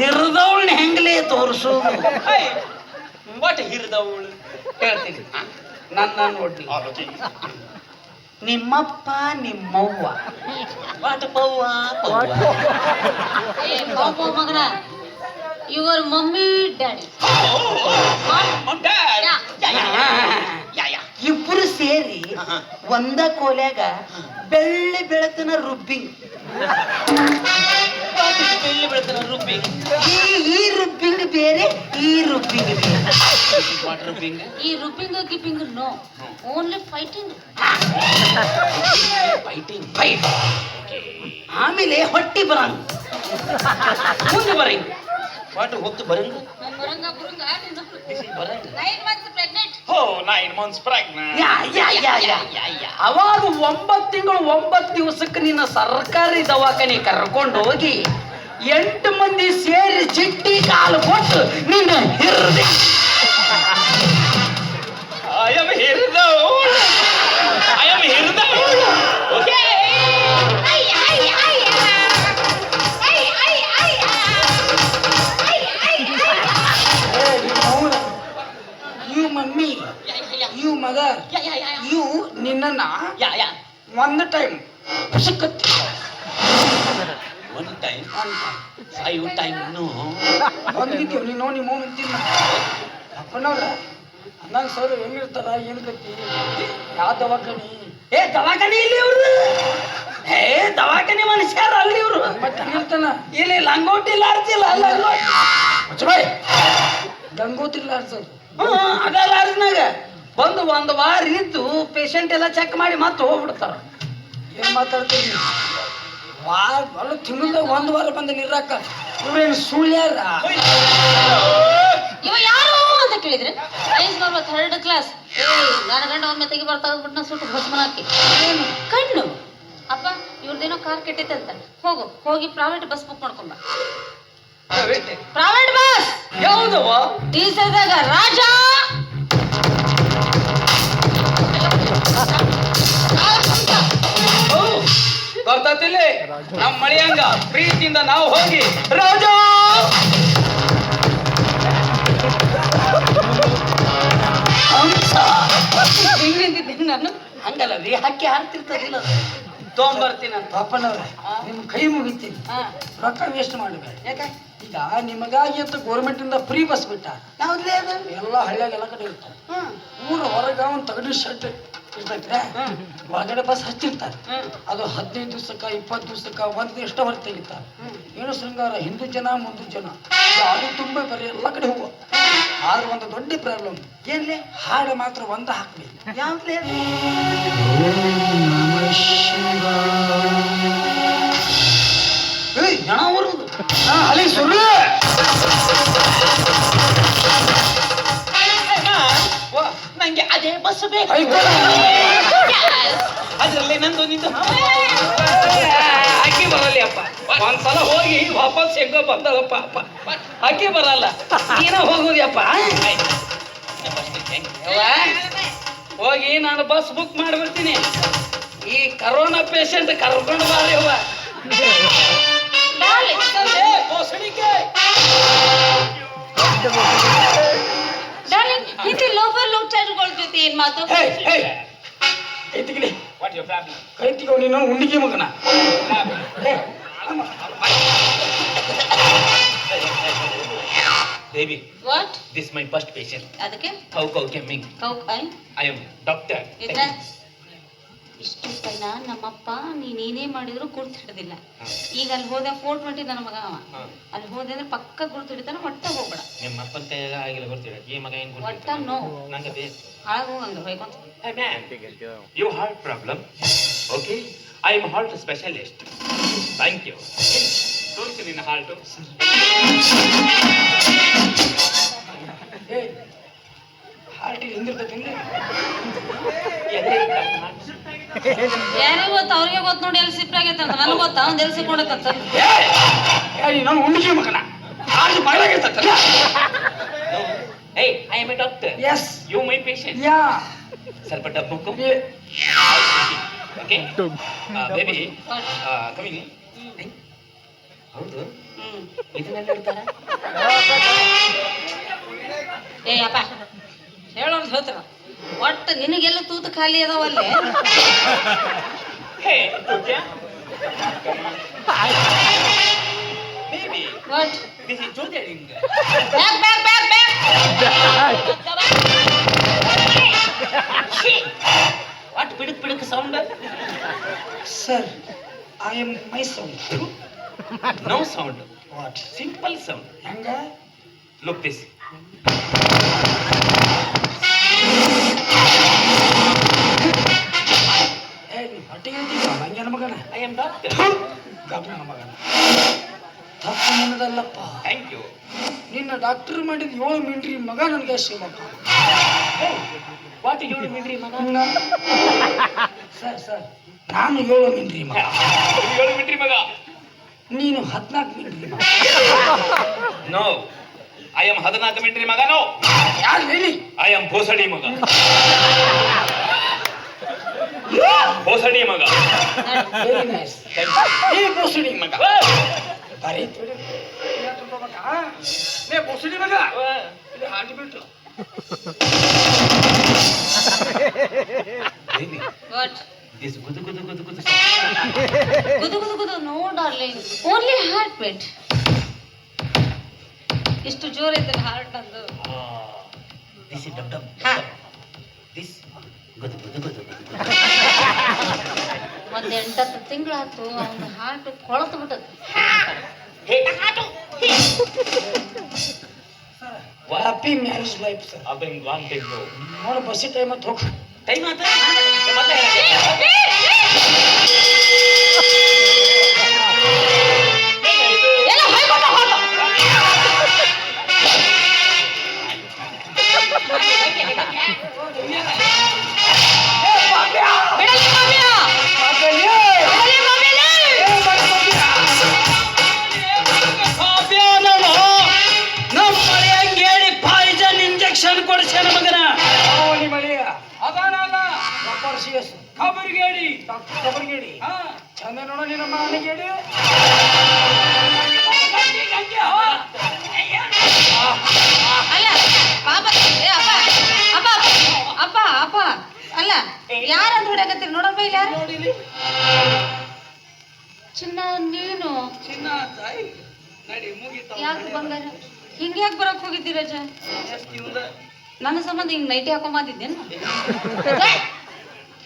ಹಿರಿದವಳನ್ನ ಹೆಂಗ್ಲೇ ತೋರಿಸೋದು ವಾಟ್ ಹಿರಿದವಳು? ಹೇಳ್ತೀನಿ ನನ್ನ ನೋಡ್ರಿ ನಿಮ್ಮಪ್ಪ ನಿಮ್ಮವ್ವ ವಾಟ್ ಪವ್ವ ಮಗನ ಯುವರ್ ಮಮ್ಮಿ ಡ್ಯಾಡಿ ಇಬ್ರು ಸೇರಿ ಒಂದ ಕೋಲ್ಯಾಗ ಬೆಳ್ಳಿ ಬೆಳಕಿನ ರುಬ್ಬಿಂಗ್ ಬೆಳ್ಳಿ ಬೆಳಕಿನ ರುಬ್ಬಿಂಗ್. ಈ ರುಬ್ಬಿಂಗ್ ಬೇರೆ ಈ ರುಬ್ಬಿಂಗ್ ಬೇರೆ ವಾಟ್ ರುಬ್ಬಿಂಗ್? ಈ ರುಬ್ಬಿಂಗ್ ಗಿಪ್ಪಿಂಗ್ no only fighting. Fighting. Fight ಆಮೇಲೆ ಹೊಟ್ಟಿ ಬರಂಗ್ ಮುಂದೆ ಬರಂಗ್ ವಾಟ್ ಹೊತ್ತು ಬರಂಗ ಬರಂಗ ಬರಂಗ ಬರಂಗ 9 months pregnant. ಓ 9 months pregnant. ಅವಾಗ 9 ತಿಂಗಳು 9 ದಿವಸಕ್ಕೆ ನಿನ್ನ ಸರ್ಕಾರಿ ದವಾಖಾನೆ ಕರ್ಕೊಂಡು ಹೋಗಿ 8 ಮಂದಿ ಸೇರಿ ಚಿಟ್ಟಿ ಕಾಲು ಕೊಟ್ಟು ನಿನ್ನ ಹಿರಿದೆ I am ಹಿರಿದವಳು. I am ಹಿರಿದವಳು. Okay. You mummy you mother you ನಿನ್ನ ಒಂದು ಟೈಮ್ ಸಿಕ್ಕತ್ತಿ ಒನ್ ಟೈಮ್ 5 ಟೈಮ್ ನೋ. ಬಂದಿದ್ದೀವಿ ನೀನು ನಿಮ್ಮ ತಿನ್ನ ಅಪ್ಪನವ್ರ ಅಂದಾಗ ಸರ್ ಹೆಂಗಿರ್ತಾರ ಏನು ಕತ್ತಿ ಯಾವ ದವಾಖಾನಿ ದವಾಖಾನಿ ಇಲ್ಲಿ ಇವ್ರು ದವಾಖಾನಿ ಮನುಷ್ಯರ ಅಲ್ಲಿ ಇವ್ರು ಮತ್ತೆ ಇರ್ತಾನ ಇಲ್ಲಿ ಲಂಗೋಟಿ ಲಾಡ್ಸಿಲ್ಲ ಲಂಗೋಟಿ ಗಂಗೋತ್ರಿ ಲಾಡ್ಸೋದು ಅದ ಲಾಡ್ಸ್ನಾಗ ಬಂದು ಒಂದು ವಾರ ಇದ್ದು ಪೇಷಂಟ್ ಎಲ್ಲ ಚೆಕ್ ಮಾಡಿ ಮತ್ತೆ ಹೋಗ್ಬಿಡ್ತಾರ ಏನ್ ಮಾತಾಡ್ತೀವಿ ಅಲ್ಲ ತಿಂಗಳದಾಗ 1 ವಾರ ಬಂದು ಇರಾಕ ಇವ್ರೇನು ಸುಳ್ಳ್ಯಾರ ಇವ ಯಾರು ಅಂತ ಕೇಳಿದ್ರೆ ಸೈನ್ಸ್ ಬರುವ 3rd ಕ್ಲಾಸ್ ನನ್ನ ಗಂಡ ಅವ್ರ ಮೆತ್ತಗೆ ಬರ್ತಾ ಬಿಟ್ಟು ಸುಟ್ಟು ಭಸ್ಮನ ಹಾಕಿ ಕಣ್ಣು ಅಪ್ಪ ಇವ್ರದ್ದೇನೋ ಕಾರ್ ಕೆಟ್ಟೈತೆ ಹೋಗು ಹೋಗಿ ಪ್ರೈವೇಟ್ ಬಸ್ ಬುಕ್ ಮಾಡ್ಕೊಂಬ. ಪ್ರೈವೇಟ್ ಬಸ್ ಯಾವುದವ ಟೀಸರ್ದಾಗ ರಾಜ ಗೊತ್ತಿಲ್ಲ ನಮ್ಮ ಮಳಿಯಂಗ ಪ್ರೀತಿಯಿಂದ ನಾವು ಹೋಗಿ ರಾಜ ಹಿಂಗಿದ್ದೀನಿ ನಾನು ಹಂಗಲ್ಲ ರೀ ಹಕ್ಕಿ ಹಾರ್ತಿರ್ತದಿಲ್ಲ ತೊಗೊಂಬರ್ತೀನಿ ಅಂತ ಪಾಪನವ್ರೆ ನಿಮ್ ಕೈ ಮುಗಿತೀನಿ ರೊಕ್ಕ ವೇಸ್ಟ್ ಮಾಡಬೇಡ ಯಾಕೆ ಈಗ ನಿಮಗಾಗಿ ಅಂತ ಗೌರ್ಮೆಂಟ್ ಇಂದ ಫ್ರೀ ಬಸ್ ಬಿಟ್ಟ ಯಾವ್ದೇ ಎಲ್ಲ ಹಳ್ಳಿಯಾಗ ಎಲ್ಲ ಕಡೆ ಇರ್ತಾರೆ ಊರ ಹೊರಗ ಒಂದು ತಗಡಿ ಶೆಡ್ ಇರ್ತೈತ್ರೆ ಒಳಗಡೆ ಬಸ್ ಹಚ್ಚಿರ್ತಾರೆ ಅದು 15 ದಿವ್ಸಕ್ಕ 20 ದಿವ್ಸಕ್ಕ ಒಂದ್ ಎಷ್ಟೋ ಹೊರ ತೆಗಿತಾರೆ ಏನು ಶೃಂಗಾರ ಹಿಂದೂ ಜನ ಮುಂದೂ ಜನ ಅದು ತುಂಬ ಬರೀ ಎಲ್ಲ ಕಡೆ ಹೋಗುವ ಆದ್ರೆ ಒಂದು ದೊಡ್ಡ ಪ್ರಾಬ್ಲಮ್ ಏನ್ಲೇ ಹಾಡು ಮಾತ್ರ ಒಂದ ಹಾಕ್ಬೇಕು ಯಾವ್ದೇ ಜನ ಬರುದು ಅಲ್ಲಿ ಸುಳ್ಳು ನಂಗೆ ಅದೇ ಬಸ್ ಬೇಕು. ಅದರಲ್ಲಿ ನಂದು ನಿಂದು ಅಕ್ಕಿ ಬರಲಿ ಅಪ್ಪ ಒಂದ್ಸಲ ಹೋಗಿ ವಾಪಸ್ ಹೆಂಗೋ ಬಂದಳಪ್ಪ ಅಪ್ಪ ಅಕ್ಕಿ ಬರಲ್ಲ ನೀನ ಹೋಗುದಿಯಪ್ಪ ಹೋಗಿ ನಾನು ಬಸ್ ಬುಕ್ ಮಾಡ್ಬಿಡ್ತೀನಿ ಈ ಕರೋನಾ ಪೇಷಂಟ್ ಕರ್ಕೊಂಡು ಬಾರಿ ಅವ್ವ ಹಿಂದಿ ಲೋಫರ್ ಲೋಚಾರ್ಗಳ ಜೊತೆ ಏನ್ ಮಾತು ಕೈತಿಗಿಲಿ ವಾಟ್ ಯುವರ್ ಪ್ರಾಬ್ಲಮ್? ಕೈತಿಗೋ ನೀನು ಉಂಡಿಗೆ ಮಗನ Baby, what this is my first patient. ಅದಕ್ಕೆ How coming? Cow I I am doctor. ಇದ್ರೆ ಇಷ್ಟು ಕೈ ಏನ ನಮ್ಮಪ್ಪ ನೀನೇನೇ ಮಾಡಿದ್ರು ಗುರ್ತು ಹಿಡ್ದಿಲ್ಲ. ಈಗ ಅಲ್ಲಿ ಹೋದ ಫೋರ್ಟ್ ಮಟ್ಟಿ ನನ್ನ ಮಗ ಅವ. ಅಲ್ಲಿ ಹೋದೆ ಅಂದ್ರೆ ಪಕ್ಕ ಗುರ್ತು ಹಿಡಿತಾನ. ಒಟ್ಟ ಹೋಗ್ಬೇಡ. ನಿಮ್ಮ ಅಪ್ಪನ ಕೈಯಾಗ ಆಗಿಲ್ಲ ಗೊತ್ತಿಲ್ಲ ಈ ಮಗ ಏನ್ ಒಟ್ಟ ನೋ ನಂಗೆ ಬೇಕು. ಹಾಳಾಗ ಹೋಗಂಗ ಹೋಯ್ಕೊಂತ. Hey man, you heart problem? Okay, I am heart specialist. Thank you. ತೋರಿಸಿ ನಿನ್ನ ಹಾರ್ಟು. ಹಾರ್ಟಿಗೆ ಹಿಂದಿರ್ತೈತಿ ಯಾರಿಗೂ ಗೊತ್ತ ಅವ್ರಿಗೆ ಗೊತ್ತ ನೋಡಿ ಎಲ್ಲಿ ಸಿಪ್ಪ ಆಗೈತೆ ಅಂತ ನನಗೆ ಗೊತ್ತಾ ಅವ್ನು ಎಲ್ಲಿ ಸಿಕ್ಕೊಂಡೈತಂತ. ನಾನು ಹುಡುಗಿ ಮಗನ heart ಬಾಯ್ಲಾಗಿರ್ತೈತಲ್ಲ. Hey, I am a doctor. Yes. You my patient. Yeah. ಸ್ವಲ್ಪ ಡಬ್ಬು ಓಕೆ ಬೇಬಿ ಕಮಿಂಗ್. ಹೌದು ಇದನ್ನೆಲ್ಲ ಇಡ್ತಾರ. ಏ ಅಪ್ಪ ಹೇಳೋದು ಹೇಳ್ತಾರ. ಒಟ್ಟು ನಿನಗೆಲ್ಲ ತೂತು ಖಾಲಿ ಅದಾವಲ್ಲೇ. Hey baby what this is ಜೋಡಿಂಗ್. ಬ್ಯಾಕ್ ವಾಟ್ ಪಿಡುಕ್ ಪಿಡುಕ್ sound. Sir, I am my sound. No sound. What? Simple sound. ಹೆಂಗ? Look this. ನೀ ಹೊಟ್ಟಿಗೆ ಅಂತೀಗ ಹಂಗೇನ ಮಗನ? I am doctor. ಗಬ್ರನ ಮಗನ. ತಪ್ಪು ನಿನ್ನದಲ್ಲಪ್ಪ. Thank you. ನಿನ್ನ ಡಾಕ್ಟರ್ ಮಾಡಿದ 7 ಮಿಲಿಟರಿ ಮಗ ನನಗೆ ಶಿವಮೊಗ್ಗ. What you mean ಮಗ? ಸರ್ ನಾನು 7 ಮಿಲಿಟರಿ ಮಗ. 7 ಮೀಟರ್ ಮಗ. ನೀನು 14 ಮಿಲಿಟರಿ ಮಗ. No. I am 14 ಮೀಟರ್ ಮಗ. No. ಯಾರು ಹೇಳಿ? I am ಭೋಸಡಿ ಮಗ. ಭೋಸಡಿ ಮಗ. Very nice. ಈ ಬೋಸಡಿ ಮಗ. ಬರೀ ತುಡಿ. ನೇ ಬೋಸಡಿ ಮಗ. ಇದು heartbeat. Baby, what this gudu gudu gudu gudu. ಗುದು no darling only heartbeat. ಇಷ್ಟು ಜೋರ್ ಐತಲ್ಲ ಹಾರ್ಟ್ ಅಂದು. This is dum dum. ಹಾ This gudu gudu gudu gudu. ಒಂದ್ 8 ತಿಂಗಳಾಯ್ತು ಅವನ ಹಾರ್ಟ್ ಕೊಳತು ಬಿಟ್ಟದ. Hey, hato. Happy marriage life sir. I've been long time ago. ನೋಡು ಬಸ್ಸಿ ಟೈಮ್ ಅಂತ ಹೋಗಿ. Time ಆತ. ಮತ್ತೆ ಎಲ್ಲ ಹೊಯ್ಕೊಂಡ ಹೋದ. ಬಿಡಲಿ ಮಾಮ್ಯ. ಬಿಡಲಿ ಮಾಮ್ಯಲೇ. ನಮ್ಮ ಮಳೆ ಹಂಗೇಳಿ ಪಾಯ್ಸನ್ ಇಂಜೆಕ್ಷನ್ ಕೊಡಿಸ್ಯಾನ ಮಗನ. ಅವನಿ ಮಳಿಯ ಅದಾನ ಡಾಕ್ಟರ್ CS ಖಬರ್ಗೇಡಿ. ಡಾಕ್ಟರ್ ಕಬರ್ಗೇಡಿ. ಹಾ ಚಂದ ನೋಡ ನಿನ್ನ ಮಾನಿಗೇಡಿ. ಅಲ್ಲ ಪಾಪ ಏ ಅಪ್ಪ ಅಪ್ಪ ಅಪ್ಪ ಅಪ್ಪ ಅಲ್ಲ ಯಾರಂತ ಹೊಡ್ಯಾಕತ್ತೀರಿ ನೋಡಪ್ಪ ಇಲ್ಲಿ ಯಾರು? ಚಿನ್ನ ನೀನು ಚಿನ್ನ ತಾಯಿ ನಡಿ ಮುಗಿತ. ಯಾಕೆ ಬಂಗಾರ ಹಿಂಗ ಯಾಕೆ ಬರಕ್ ಹೋಗಿದ್ದೀರ ರಜ? ನನ್ನ ಸಂಬಂಧ ಹಿಂಗ್ ನೈಟಿ ಹಾಕೊಂಡ್ ಬಂದಿದ್ದೇನು?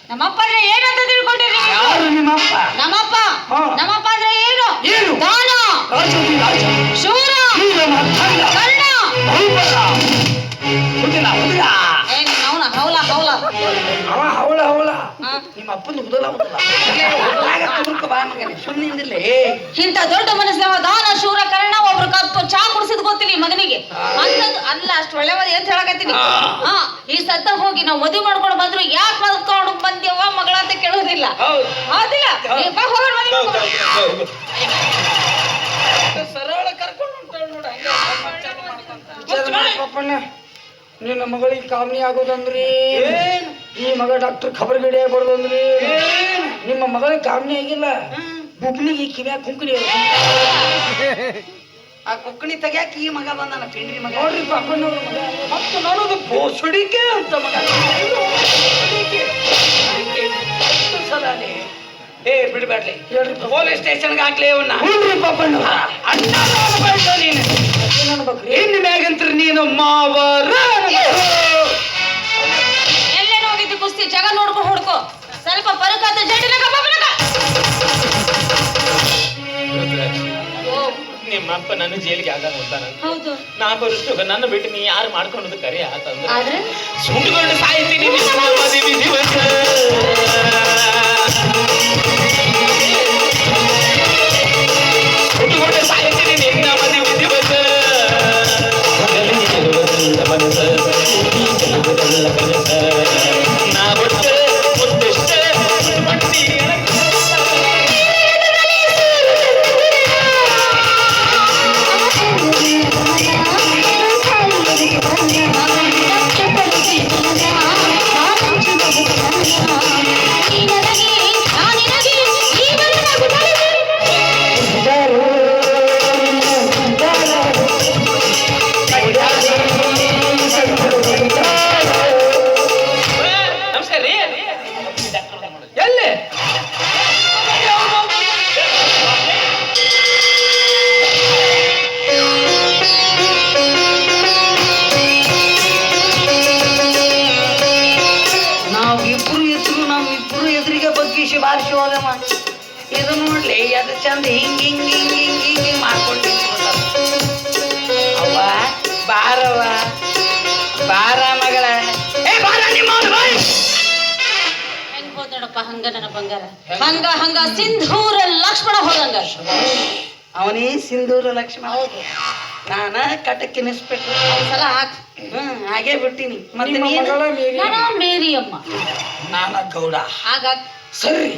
ನಮ್ಮಪ್ಪ ಅಂದ್ರೆ ಏನಂತ ತಿಳ್ಕೊಂಡಿರಿ? ಯಾರು ನಿಮ್ಮಪ್ಪ? ನಮ್ಮಪ್ಪ ಹಾ. ನಮ್ಮಪ್ಪ ಅಂದ್ರೆ ಏನು? ಏನು? ದಾನ, ರಾಜೋಗಿ ರಾಜ. ಶೂರ, ವೀರ ಮರ್ದಂಡ. ಕರ್ಣ. ಬಹುಬಲ. ಹುಡುಗ ಹುಡುಗ. ಏ ಅವನ ಹೌಲ ಹೌಲ. ಅವ ಹವಳ ಹವಳ. ಹಾ. ನಿಮ್ಮ ಅಪ್ಪನ ಹುದಲ ಹುದಲ. ಹುದಲಾಗ ತುರುಕ ಬಾ ಮಗನೇ ಸುಮ್ಮನಿಂದಿಲ್ಲ. ಇಂಥ ದೊಡ್ಡ ಮನಸ್ಸಿನವ ದಾನ, ಶೂರ, ಕರ್ಣ. ಒಬ್ರು ಕಪ್ಪು ಚಾ ಕುಡಿಸಿದ್ ಗೊತ್ತಿಲ್ಲ ಈ ಮಗನಿಗೆ. ಅಂತದ್ದು ಅಲ್ಲ ಅಷ್ಟು ಒಳ್ಳೆವದ ಅಂತ ಹೇಳಕತ್ತೀನಿ. ಹಾ ಈ ಸತ್ತ ಹೋಗಿ ನಾವು ಮದುವೆ ಮಾಡ್ಕೊಂಡು ಬಂದ್ರು ಯಾಕೆ ಮಾಡ್ಕೊಂಡು ಬಂದ್ಯವ ಮಗಳ ಅಂತ ಕೇಳೋದಿಲ್ಲ. ಹೌದಿಲ್ಲ? ಏ, ಬಾ ಹೋಗೋಣ ಮದುವೆ ಮಾಡ್ಕೊಂಡು. ಸರಳ ಕರ್ಕೊಂಡು ಹೊಂಟಾಳ ನೋಡ. ಪಪ್ಪಣ್ಣ ನಿನ್ನ ಮಗಳಿಗೆ ಕಾಮನಿ ಆಗೋದಂದ್ರಿ ಈ ಮಗ ಡಾಕ್ಟರ್ ಖಬರ್ಗಡಿ ಆಗ್ಬಾರ್ದಂದ್ರಿ. ನಿಮ್ಮ ಮಗಳಿಗೆ ಕಾಮನಿ ಆಗಿಲ್ಲ ಬುಬ್ನಿಗೆ ಕಿವ್ಯಾಗ ಕುಂಕಡಿ. ಆ ಕುಕ್ಕಣಿ ತೆಗ್ಯಾಕ ಈ ಮಗ ಬಂದಾನ ಪಿಂಡ್ರಿ ಮಗ. ನೋಡ್ರಿ ಪಪ್ಪಣ್ಣವ್ರ ಮಗ. ಮತ್ತು ನನಗೆ ಬೋಸಡಿಕೆ ಅಂತ ಮಗ. ಏ ಬಿಡ್ಬೇಡ್ಲಿ. ಹೇಳ್ರಿ ಪೊಲೀಸ್ ಸ್ಟೇಷನ್ಗೆ ಹಾಕ್ಲಿ ಅವನ್ನ. ಹುಡ್ರಿ ಪಪ್ಪಣ್ಣವ್ರ. ಅಣ್ಣ ನೋಡ್ಬೇಡ ನೀನು. ಏನ್ ಅನ್ಬೇಕ್ರಿ? ಇನ್ನು ಮ್ಯಾಗಂತ್ರ ನೀನು ಮಾವರ. ಎಲ್ಲೇನು ಹೋಗಿದ್ದು ಕುಸ್ತಿ ಜಗ ನೋಡ್ಕೊಂಡು ಹುಡ್ಕೋ. ಸ್ವಲ್ಪ ಪರಕಾದ ಜಡಿನ ನಿಮ್ಮ ಅಪ್ಪ ನನ್ನ ಜೈಲಿಗೆ ಆಗ ಹೋಗ್ತಾನ. ಹೌದು. ನಾ ಬರುಷ್ಟು ನನ್ನ ಬಿಟ್ಟು ನೀ ಯಾರು ಮಾಡ್ಕೊಂಡದು ಕರೆ ಆತಂದ್ರೆ ಆದ್ರೆ ಸುಂಡ್ಕೊಂಡು ಸಾಯ್ತೀನಿ ನಿನ್ನ ಮದುವೆ ದಿವಸ. ಸುಂಡ್ಕೊಂಡು ಸಾಯ್ತೀನಿ ನಿನ್ನ ಮದುವೆ ದಿವಸ. ಮನಸ ನಾ ಬಿಟ್ಟು ಮುದ್ದೆಷ್ಟೇ ಎಲ್ಲಿ ನಾವಿಬ್ರು ಎದುರಿಗೆ ಬಗ್ಗಿಸಿ ಬಾರಿಸಿ ಹೋಗಮ್ಮ. ಇದು ನೋಡ್ಲಿ ಅದು ಚಂದ ಹಿಂಗ್ ಹಿಂಗ್ ಹಿಂಗ್ ಹಿಂಗ್ ಹಿಂಗ್ ಹಿಂಗ್ ಮಾಡ್ಕೊಂಡು ಅವ್ವ ಬಾರವ್ವ ಬಾರ ಮಗಳ. ಏ ಬಾರ ನಿಮ್ಮ ಹೆಂಗ್ ಹೋದಡಪ್ಪ ಹಂಗ ನನ್ನ ಬಂಗಾರ. ಹಂಗ ಸಿಂಧೂರ ಲಕ್ಷ್ಮಣ ಹೋದಂಗ. ಅವನೇ ಸಿಂಧೂರ ಲಕ್ಷ್ಮಣ. ಹೌದು. ನಾನ ಕಟಕ್ಕೆ ನಿಸ್ಬೇಕು. ಒಂದ್ಸಲ ಹಾಕ್. ಹಾಗೇ ಬಿಟ್ಟಿನಿ. ಮತ್ತೆ ನಾನು ಮೇರಿ ಅಮ್ಮ. ನಾನ ಗೌಡ. ಆಗ ಸರಿ.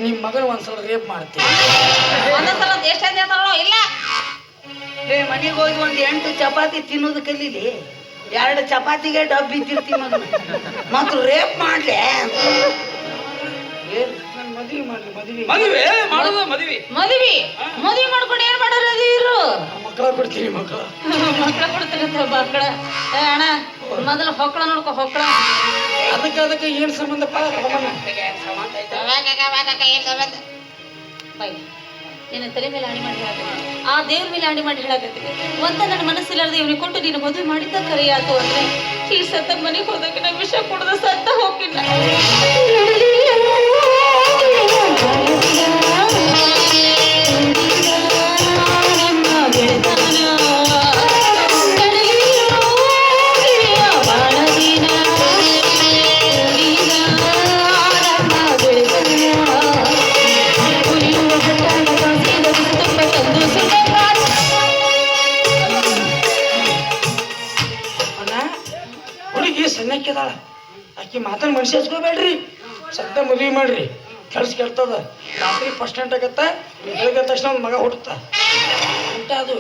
ನಿಮ್ ಮಗನ ಒಂದ್ಸಲ ರೇಪ್ ಮಾಡ್ತೀನಿ. ಒಂದೊಂದ್ಸಲ ಎಷ್ಟು ಅಂತ ಹೇಳ್ತಾರೋ ಇಲ್ಲ. ಮನೆಗೆ ಹೋಗಿ 8 ಚಪಾತಿ ತಿನ್ನೋದು ಕಲೀಲಿ. 2 ಚಪಾತಿಗೆ ಡಬ್ಬಿ ತಿರ್ತಿ ಮಗನ ಮತ್ತು ರೇಪ್ ಮಾಡ್ಲೆ. ಮದುವೆ ಮಾಡ್ಲಿ ಮದುವೆ ಮಾಡೋದು ಮದುವೆ ಮದುವೆ ಮಾಡ್ಕೊಂಡು ಏನ್ ಮಾಡೋರು ಅದಿರು. ಮಕ್ಕಳ ಕೊಡ್ತೀನಿ ಮಕ್ಕಳ ಕೊಡ್ತೀರಂತ ಮಕ್ಕಳ. ಅಣ್ಣ ಮೊದಲು ಹೊಕ್ಕಳ ನೋಡ್ಕೊ ಹೊಕ್ಕಳ. ಅದಕ್ಕೆ ಏನ್ ಸಂಬಂಧಪ್ಪ? ಬೈ ನಿನ್ನ ತಲೆ ಮೇಲೆ ಆಣಿ ಮಾಡಿ ಹೇಳಕತ್ತೀನಿ. ಆ ದೇವ್ರ ಮೇಲೆ ಆಣಿ ಮಾಡಿ ಹೇಳಕತ್ತೀನಿ. ಒಂದ ನನ್ನ ಮನಸ್ಸಿಲ್ಲಾರ್ದೆ ಇವನಿಗೆ ಕೊಟ್ಟು ನೀನು ಮದುವೆ ಮಾಡಿದ್ದ ಕರೆಯಾತು ಅಂದ್ರೆ ಈ ಸತ್ತ ಮನೆಗೆ ಹೋದಾಗ ನಾ ವಿಷ ಕೊಡದ ಸತ್ತ ಹೋಗಿಲ್ಲ. ಹುಡುಗಿ ಸಣ್ಣಕ್ಕಿದಾಳ. ಆಕಿ ಮಾತನ್ನ ಮನುಷ್ಯ ಹಚ್ಕೋಬೇಡ್ರಿ. ಸದ್ಯ ಮದುವೆ ಮಾಡ್ರಿ. ಕೆಲ್ಸ ಕೆಡ್ತದ. ರಾತ್ರಿ ಫಸ್ಟ್ ಗಂಟೆ ಆಗತ್ತ. ಬೆಳಗ್ಗೆ ತಕ್ಷಣ ಒಂದು ಮಗ ಹುಟ್ಟುತ್ತ. ಊಟ ಅದು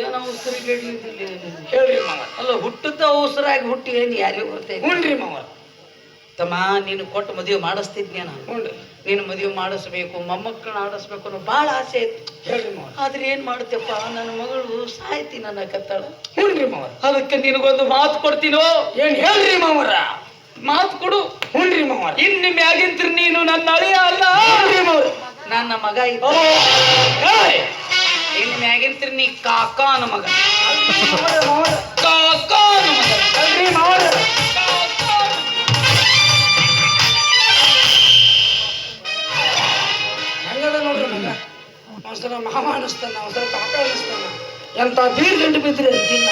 ಏನೋ ಉಸಿರು ಹೇಳ್ರಿ ಮಾವ. ಅಲ್ಲ ಹುಟ್ಟುತ್ತ ಉಸಿರಾಗಿ ಹುಟ್ಟಿ ಏನು ಯಾರಿಗೂ ಗೊತ್ತೈತಿ. ಹ್ಞೂನ್ರಿ ಮಾವ. ತಮ್ಮ ನೀನು ಕೊಟ್ಟು ಮದುವೆ ಮಾಡಿಸ್ತಿದ್ನೇ ನಾನು. ಹ್ಞೂ. ನೀನು ಮದುವೆ ಮಾಡಿಸ್ಬೇಕು, ಮೊಮ್ಮಕ್ಕಳನ್ನ ಆಡಿಸ್ಬೇಕು ಅನ್ನೋ ಭಾಳ ಆಸೆ ಐತಿ. ಹೇಳ್ರಿ ಮಾವ. ಆದ್ರೆ ಏನ್ ಮಾಡ್ತೇಪ್ಪ, ನನ್ನ ಮಗಳು ಸಾಯ್ತಿ ನನ್ನ ಕತ್ತಾಳ. ಹ್ಞೂನ್ರಿ ಮಾವ. ಅದಕ್ಕೆ ನಿನಗೊಂದು ಮಾತು ಕೊಡ್ತೀನೋ. ಏನ್ ಹೇಳ್ರಿ ಮಾವರ? ಮಾತು ಕೊಡು. ಹ್ಞೂನ್ರಿ ಮಾವ. ಇನ್ನು ಮ್ಯಾಗಿಂತ್ರ ನೀನು ನನ್ನ ಅಳಿಯ ಅಲ್ಲ. ನನ್ನ ಮಗ ಇದ್ದ. ಇನ್ನು ಮ್ಯಾಗಿಂತ್ರ ನೀ ಕಾಕಾನ ಮಗ. ಕಾಕಾನ ಮಗ ಅಲ್ರಿ ಮಾವರ. ಹೆಂಗದ ನೋಡ್ರಿ ಮಗ. ಒಂದ್ಸಲ ಮಾವ ಅನಿಸ್ತಾನ, ಒಂದ್ಸಲ ಕಾಕ ಅನಿಸ್ತಾನ. ಎಂತ ಬೀರ್ ಗಂಟು ಬಿದ್ದರೆ ಅಂತಿಲ್ಲ.